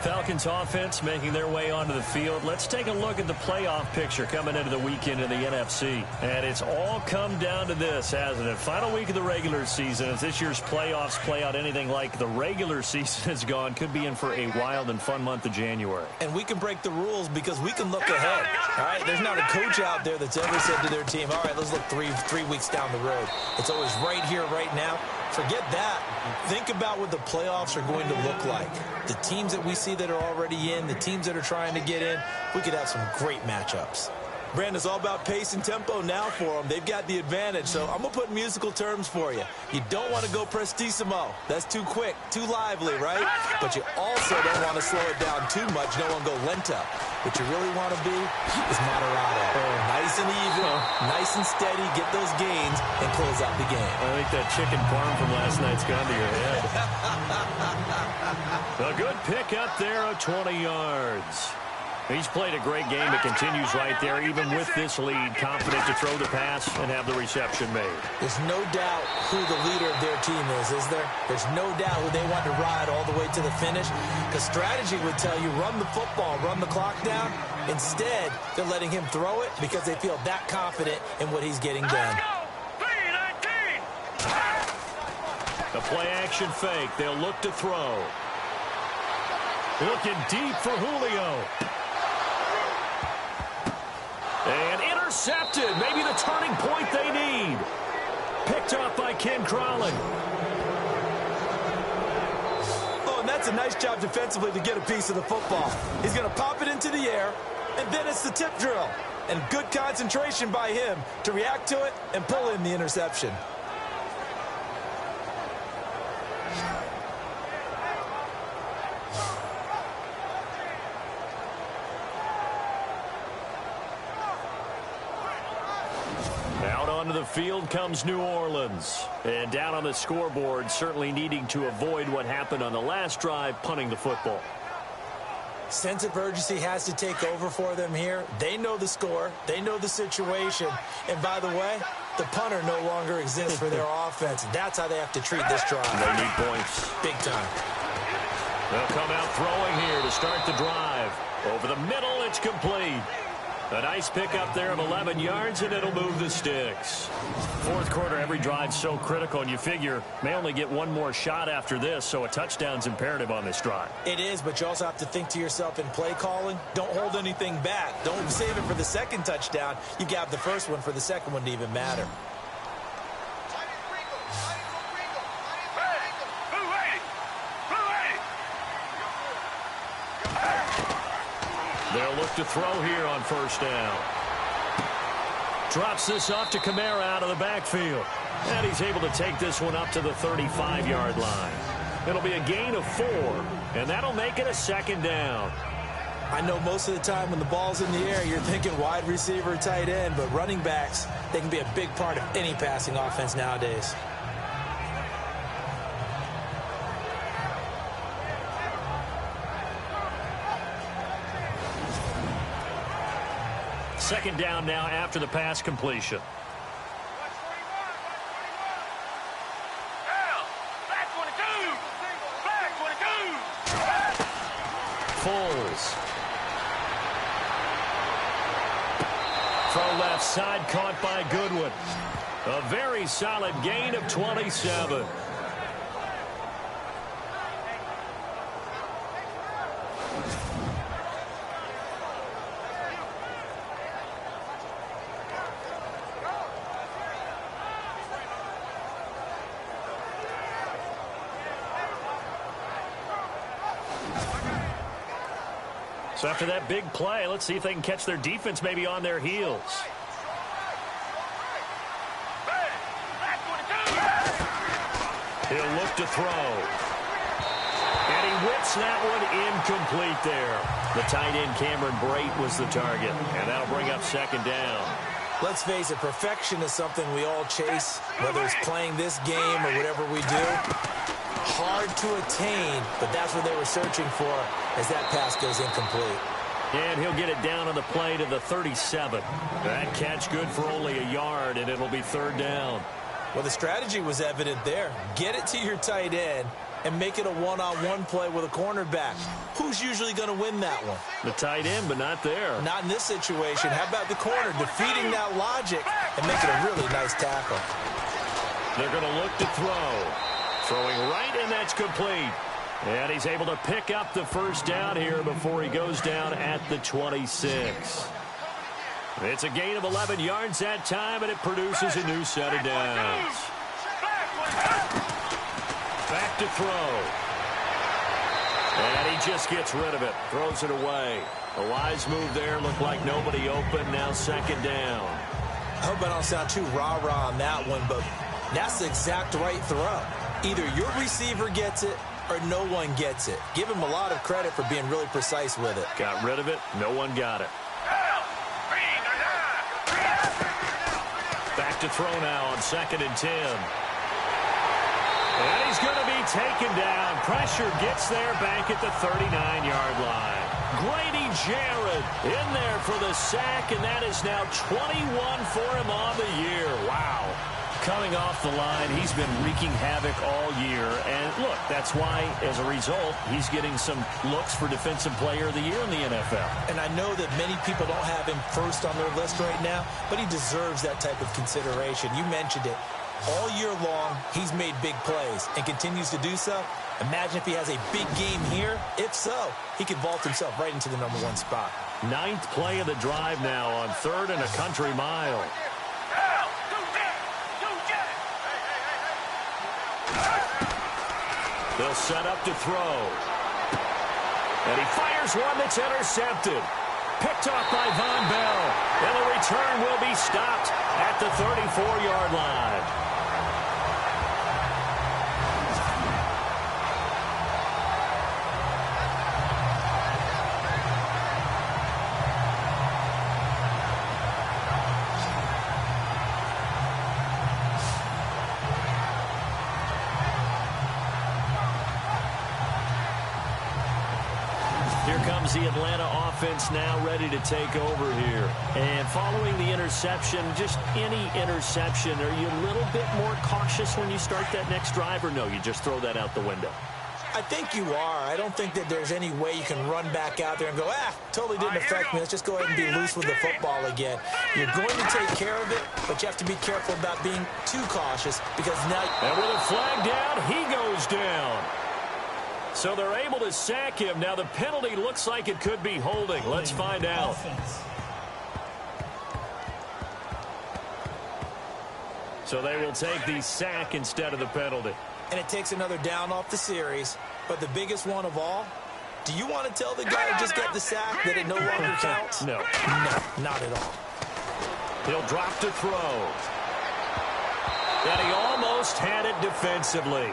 Falcons offense making their way onto the field. Let's take a look at the playoff picture coming into the weekend in the NFC. And it's all come down to this, hasn't it? Final week of the regular season. If this year's playoffs play out anything like the regular season has gone, could be in for a wild and fun month of January. And we can break the rules because we can look ahead. All right, there's not a coach out there that's ever said to their team, all right, let's look three weeks down the road. It's always right here, right now. Forget that. Think about what the playoffs are going to look like. The teams that we see that are already in, the teams that are trying to get in, we could have some great matchups. Brandon, it's all about pace and tempo now for them. They've got the advantage, so I'm going to put musical terms for you. You don't want to go prestissimo. That's too quick, too lively, right? But you also don't want to slow it down too much. You don't want to go lento. What you really want to be is moderato. Nice and even, nice and steady, get those gains, and close out the game. I think that chicken parm from last night's gone to your head. A good pick up there of 20 yards. He's played a great game. It continues right there, even with this lead, confident to throw the pass and have the reception made. There's no doubt who the leader of their team is there? There's no doubt who they want to ride all the way to the finish, because strategy would tell you run the football, run the clock down. Instead, they're letting him throw it because they feel that confident in what he's getting done. The play-action fake. They'll look to throw. Looking deep for Julio. And intercepted. Maybe the turning point they need. Picked up by Ken Crowley. a nice job defensively to get a piece of the football. He's going to pop it into the air, and then it's the tip drill. And good concentration by him to react to it and pull in the interception. Out onto the field comes New Orleans. And down on the scoreboard, certainly needing to avoid what happened on the last drive, punting the football. Sense of urgency has to take over for them here. They know the score. They know the situation. And by the way, the punter no longer exists for their offense. That's how they have to treat this drive. They need points. Big time. They'll come out throwing here to start the drive. Over the middle, it's complete. A nice pickup there of 11 yards, and it'll move the sticks. Fourth quarter, every drive's so critical, and you figure may only get one more shot after this, so a touchdown's imperative on this drive. It is, but you also have to think to yourself in play calling, don't hold anything back. Don't save it for the second touchdown. You got the first one for the second one to even matter. They'll look to throw here on first down. Drops this off to Kamara out of the backfield. And he's able to take this one up to the 35-yard line. It'll be a gain of 4, and that'll make it a second down. I know most of the time when the ball's in the air, you're thinking wide receiver, tight end, but running backs, they can be a big part of any passing offense nowadays. Second down now after the pass completion. Foles. Throw left side caught by Goodwin. A very solid gain of 27. So after that big play, let's see if they can catch their defense maybe on their heels. He'll look to throw. And he whips that one incomplete there. The tight end Cameron Brate was the target. And that'll bring up second down. Let's face it, perfection is something we all chase, whether it's playing this game or whatever we do. Hard to attain, but that's what they were searching for as that pass goes incomplete. And he'll get it down on the play to the 37. That catch good for only a yard, and it'll be third down. Well, the strategy was evident there. Get it to your tight end and make it a one-on-one play with a cornerback. Who's usually going to win that one? The tight end, but not there. Not in this situation. How about the corner defeating that logic and making a really nice tackle? They're going to look to throw. Throwing right, and that's complete. And he's able to pick up the first down here before he goes down at the 26. It's a gain of 11 yards that time, and it produces a new set of downs. Back to throw. And he just gets rid of it. Throws it away. A wise move there. Looked like nobody open. Now second down. I hope I don't sound too rah-rah on that one, but that's the exact right throw. Either your receiver gets it or no one gets it. Give him a lot of credit for being really precise with it. Got rid of it. No one got it. Back to throw now on 2nd and 10. And he's going to be taken down. Pressure gets there back at the 39-yard line. Grady Jarrett in there for the sack, and that is now 21 for him on the year. Wow. Coming off the line, he's been wreaking havoc all year. And look, that's why, as a result, he's getting some looks for Defensive Player of the Year in the NFL. And I know that many people don't have him first on their list right now, but he deserves that type of consideration. You mentioned it. All year long, he's made big plays and continues to do so. Imagine if he has a big game here. If so, he could vault himself right into the #1 spot. 9th play of the drive now on 3rd and a country mile. They'll set up to throw. And he fires one that's intercepted. Picked off by Von Bell. And the return will be stopped at the 34-yard line. The Atlanta offense now ready to take over here. And following the interception, just any interception, are you a little bit more cautious when you start that next drive, or no, you just throw that out the window? I think you are. I don't think that there's any way you can run back out there and go, totally didn't affect me. Let's just go ahead and be loose with the football again. You're going to take care of it, but you have to be careful about being too cautious because now... And with a flag down, he goes down. So they're able to sack him. Now the penalty looks like it could be holding. Let's find out. So they will take the sack instead of the penalty. And it takes another down off the series. But the biggest one of all, do you want to tell the guy who just got the sack that it no longer counts? No. No, not at all. He'll drop to throw. And he almost had it defensively.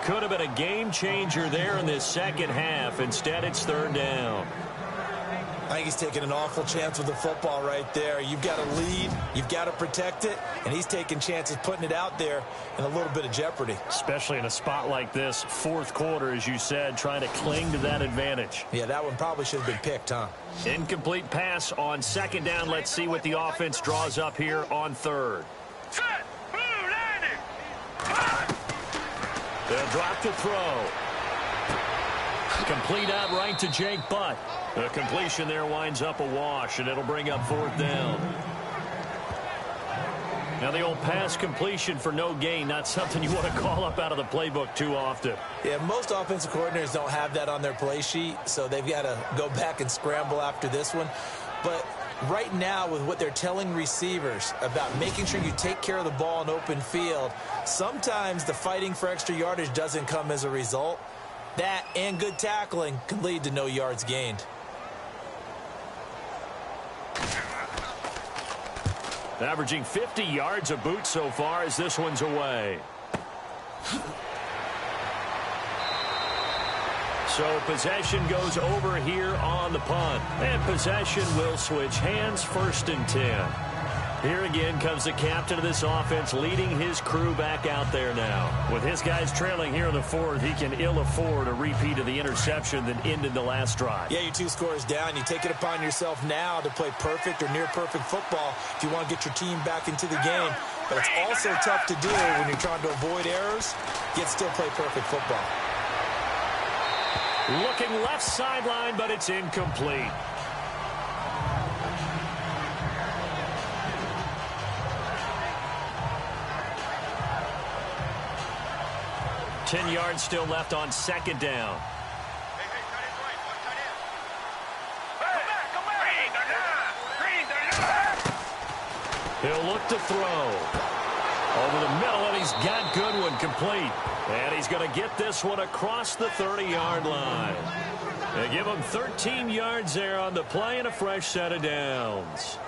Could have been a game changer there in this second half. Instead, it's third down. I think he's taking an awful chance with the football right there. You've got to lead. You've got to protect it. And he's taking chances putting it out there in a little bit of jeopardy. Especially in a spot like this, fourth quarter, as you said, trying to cling to that advantage. Yeah, that one probably should have been picked, huh? Incomplete pass on second down. Let's see what the offense draws up here on third. Set. Move, landing. They'll drop to throw. Complete out right to Jake Butt. The completion there winds up a wash, and it'll bring up fourth down. Now the old pass completion for no gain, not something you want to call up out of the playbook too often. Yeah, most offensive coordinators don't have that on their play sheet, so they've got to go back and scramble after this one. But right now, with what they're telling receivers about making sure you take care of the ball in open field, sometimes the fighting for extra yardage doesn't come as a result. That and good tackling can lead to no yards gained. Averaging 50 yards a boot so far as this one's away. So possession goes over here on the punt. And possession will switch hands, 1st and 10. Here again comes the captain of this offense leading his crew back out there now. With his guys trailing here in the fourth, he can ill afford a repeat of the interception that ended the last drive. Yeah, your 2 scores down. You take it upon yourself now to play perfect or near perfect football if you want to get your team back into the game. But it's also tough to do when you're trying to avoid errors, yet still play perfect football. Looking left sideline, but it's incomplete. Ten yards still left on second down. He'll look to throw. Over the middle, and he's got Goodwin complete. And he's going to get this one across the 30-yard line. They give him 13 yards there on the play and a fresh set of downs.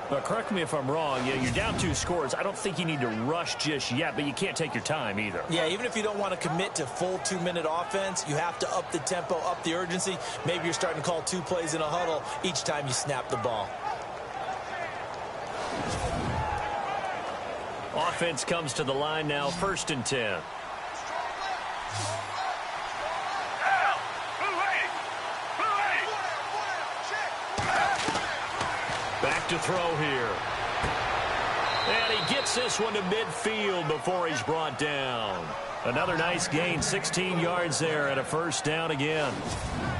But correct me if I'm wrong, you're down 2 scores. I don't think you need to rush just yet, but you can't take your time either. Yeah, even if you don't want to commit to full 2-minute offense, you have to up the tempo, up the urgency. Maybe you're starting to call 2 plays in a huddle each time you snap the ball. Offense comes to the line now, 1st and 10. Back to throw here. And he gets this one to midfield before he's brought down. Another nice gain, 16 yards there and a 1st down again.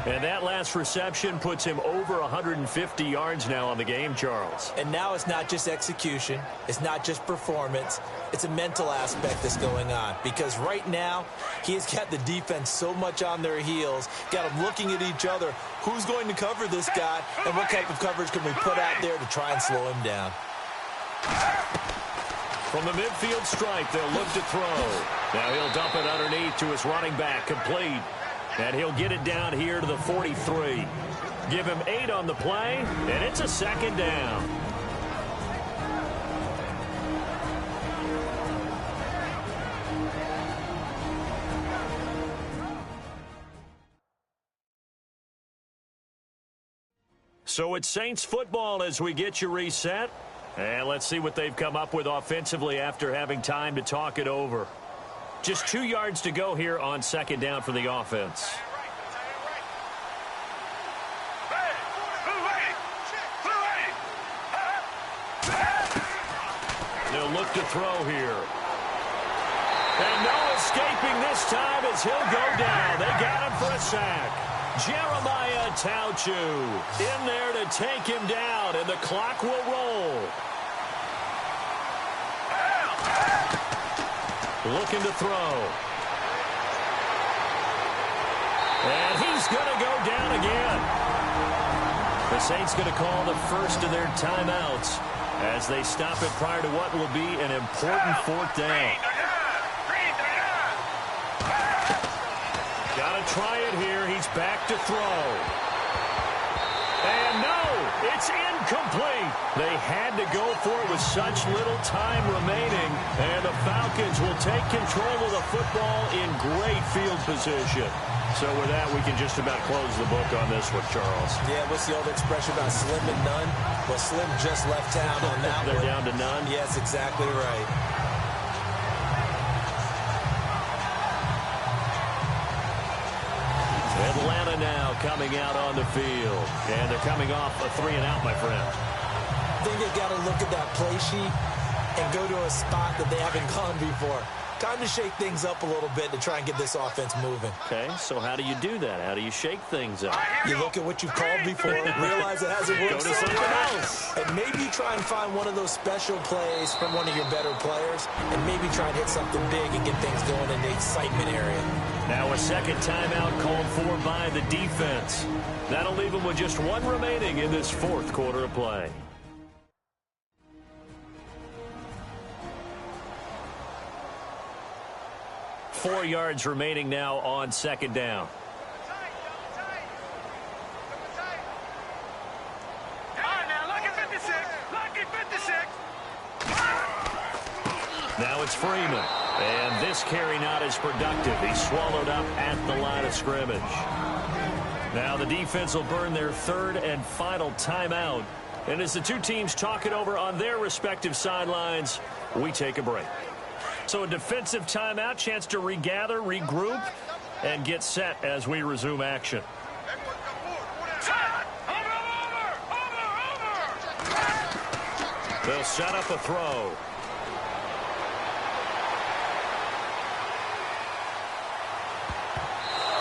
And that last reception puts him over 150 yards now on the game, Charles. And now it's not just execution. It's not just performance. It's a mental aspect that's going on. Because right now, he has got the defense so much on their heels, got them looking at each other. Who's going to cover this guy, and what type of coverage can we put out there to try and slow him down? From the midfield stripe, they'll look to throw. Now he'll dump it underneath to his running back, complete. And he'll get it down here to the 43. Give him 8 on the play, and it's a second down. So it's Saints football as we get you reset. And let's see what they've come up with offensively after having time to talk it over. Just 2 yards to go here on second down for the offense. They'll look to throw here. And no escaping this time as he'll go down. They got him for a sack. Jeremiah Tauchu in there to take him down, and the clock will roll. Looking to throw. And he's going to go down again. The Saints going to call the first of their timeouts as they stop it prior to what will be an important 4th down. Got to try it here. He's back to throw. And no, it's incomplete. They had to go for it with such little time remaining. And the Falcons will take control of the football in great field position. So with that, we can just about close the book on this one, Charles. Yeah, what's the old expression about slim and none? Well, Slim just left town on that They're one. down to none? Yes, exactly right. Atlanta now coming out on the field. And they're coming off a 3-and-out, my friend. I think they got to look at that play sheet and go to a spot that they haven't gone before. Time to shake things up a little bit to try and get this offense moving. Okay, so how do you do that? How do you shake things up? You look at what you've called before, realize it hasn't worked. Go to something else. And maybe you try and find one of those special plays from one of your better players, and maybe try and hit something big and get things going in the excitement area. Now a second timeout called for by the defense. That'll leave them with just 1 remaining in this 4th quarter of play. Four yards remaining now on second down. Now it's Freeman. And this carry not as productive. He's swallowed up at the line of scrimmage. Now the defense will burn their 3rd and final timeout. And as the two teams talk it over on their respective sidelines, we take a break. So a defensive timeout, chance to regather, regroup, and get set as we resume action. They'll set up a throw.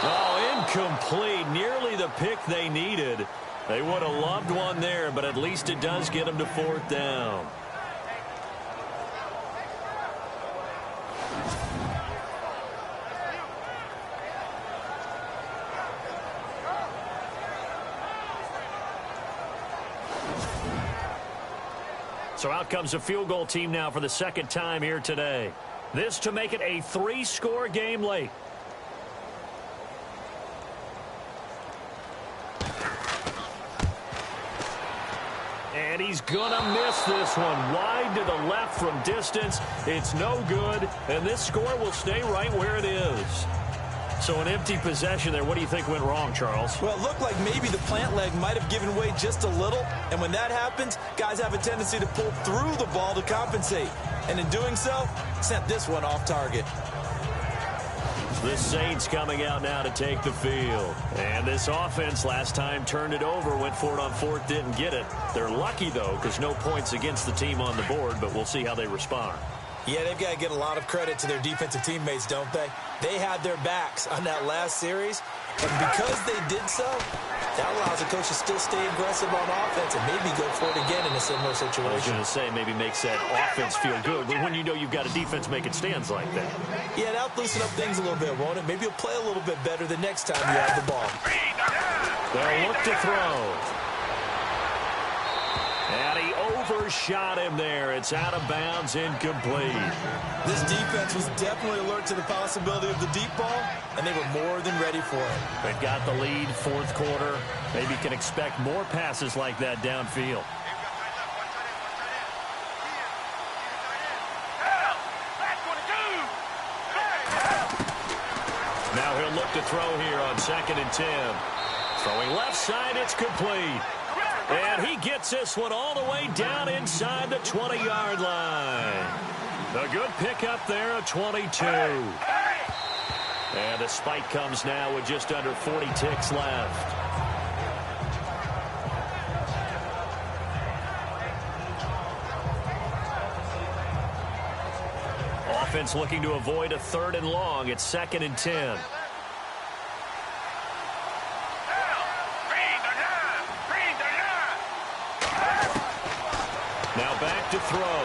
Oh, incomplete. Nearly the pick they needed. They would have loved one there, but at least it does get them to 4th down. So out comes a field goal team now for the 2nd time here today. This to make it a 3-score game late. And he's going to miss this one. Wide to the left from distance. It's no good. And this score will stay right where it is. So an empty possession there. What do you think went wrong, Charles? Well, it looked like maybe the plant leg might have given way just a little. And when that happens, guys have a tendency to pull through the ball to compensate. And in doing so, sent this one off target. The Saints coming out now to take the field. And this offense last time turned it over, went for it on 4th, didn't get it. They're lucky, though, because no points against the team on the board, but we'll see how they respond. Yeah, they've got to get a lot of credit to their defensive teammates, don't they? They had their backs on that last series, and because they did so, that allows the coach to still stay aggressive on offense and maybe go for it again in a similar situation. I was going to say maybe makes that offense feel good, but when you know you've got a defense making stands like that. Yeah, that'll loosen up things a little bit, won't it? Maybe you'll play a little bit better the next time you have the ball. They'll look to throw. And he overshot him there. It's out of bounds, incomplete. This defense was definitely alert to the possibility of the deep ball, and they were more than ready for it. They've got the lead, fourth quarter. Maybe can expect more passes like that downfield. Now he'll look to throw here on 2nd and 10. Throwing left side, it's complete. And he gets this one all the way down inside the 20-yard line. A good pickup there, a 22. And the spike comes now with just under 40 ticks left. Offense looking to avoid a 3rd and long. It's 2nd and 10. Now back to throw.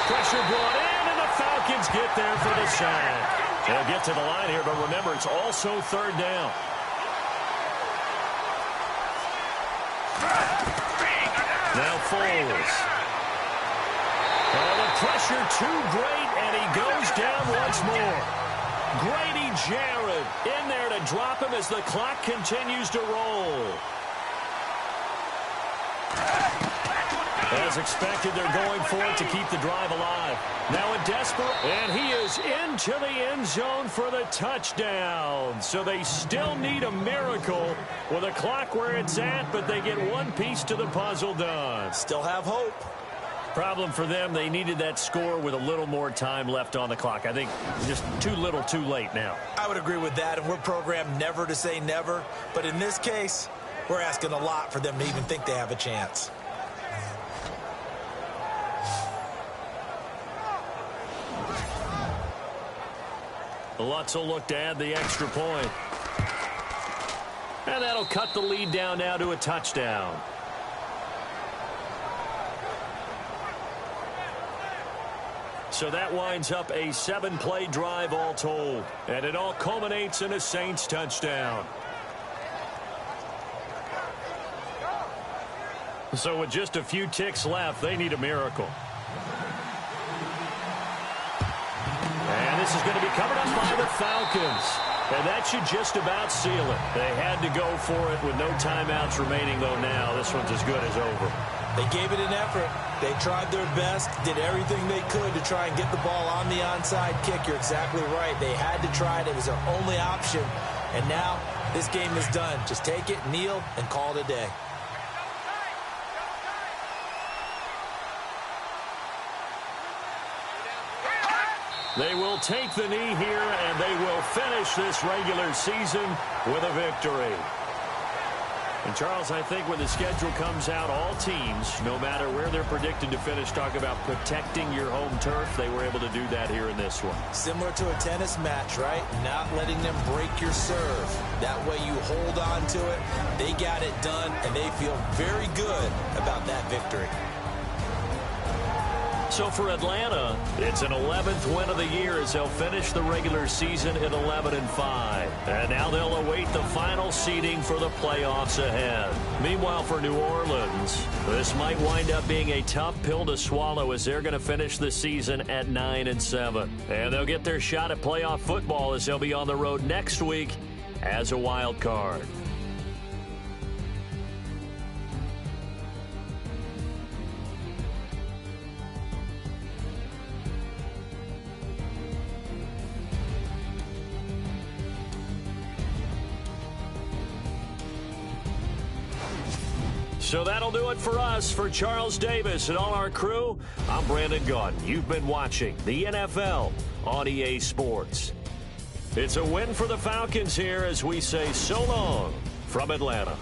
Pressure brought in, and the Falcons get there for the sack. They'll get to the line here, but remember, it's also 3rd down. Now Foles. Oh, the pressure too great, and he goes down once more. Grady Jarrett in there to drop him as the clock continues to roll. As expected, they're going for it to keep the drive alive. Now a desperate, and he is into the end zone for the touchdown. So they still need a miracle with a clock where it's at, but they get one piece to the puzzle done. Still have hope. Problem for them, they needed that score with a little more time left on the clock. I think just too little too late now. I would agree with that, and we're programmed never to say never. But in this case, we're asking a lot for them to even think they have a chance. Lutz will look to add the extra point. And that'll cut the lead down now to a touchdown. So that winds up a 7-play drive all told. And it all culminates in a Saints touchdown. So with just a few ticks left, they need a miracle. And this is going to be covered up by the Falcons. And that should just about seal it. They had to go for it with no timeouts remaining, though now this one's as good as over. They gave it an effort. They tried their best, did everything they could to try and get the ball on the onside kick. You're exactly right. They had to try it. It was their only option. And now this game is done. Just take it, kneel, and call it a day. They will take the knee here, and they will finish this regular season with a victory. And, Charles, I think when the schedule comes out, all teams, no matter where they're predicted to finish, talk about protecting your home turf. They were able to do that here in this one. Similar to a tennis match, right? Not letting them break your serve. That way you hold on to it. They got it done, and they feel very good about that victory. So for Atlanta, it's an 11th win of the year as they'll finish the regular season at 11-5. And now they'll await the final seeding for the playoffs ahead. Meanwhile, for New Orleans, this might wind up being a tough pill to swallow as they're going to finish the season at 9-7. And they'll get their shot at playoff football as they'll be on the road next week as a wild card. So that'll do it for us. For Charles Davis and all our crew, I'm Brandon Gaudin. You've been watching the NFL on EA Sports. It's a win for the Falcons here as we say so long from Atlanta.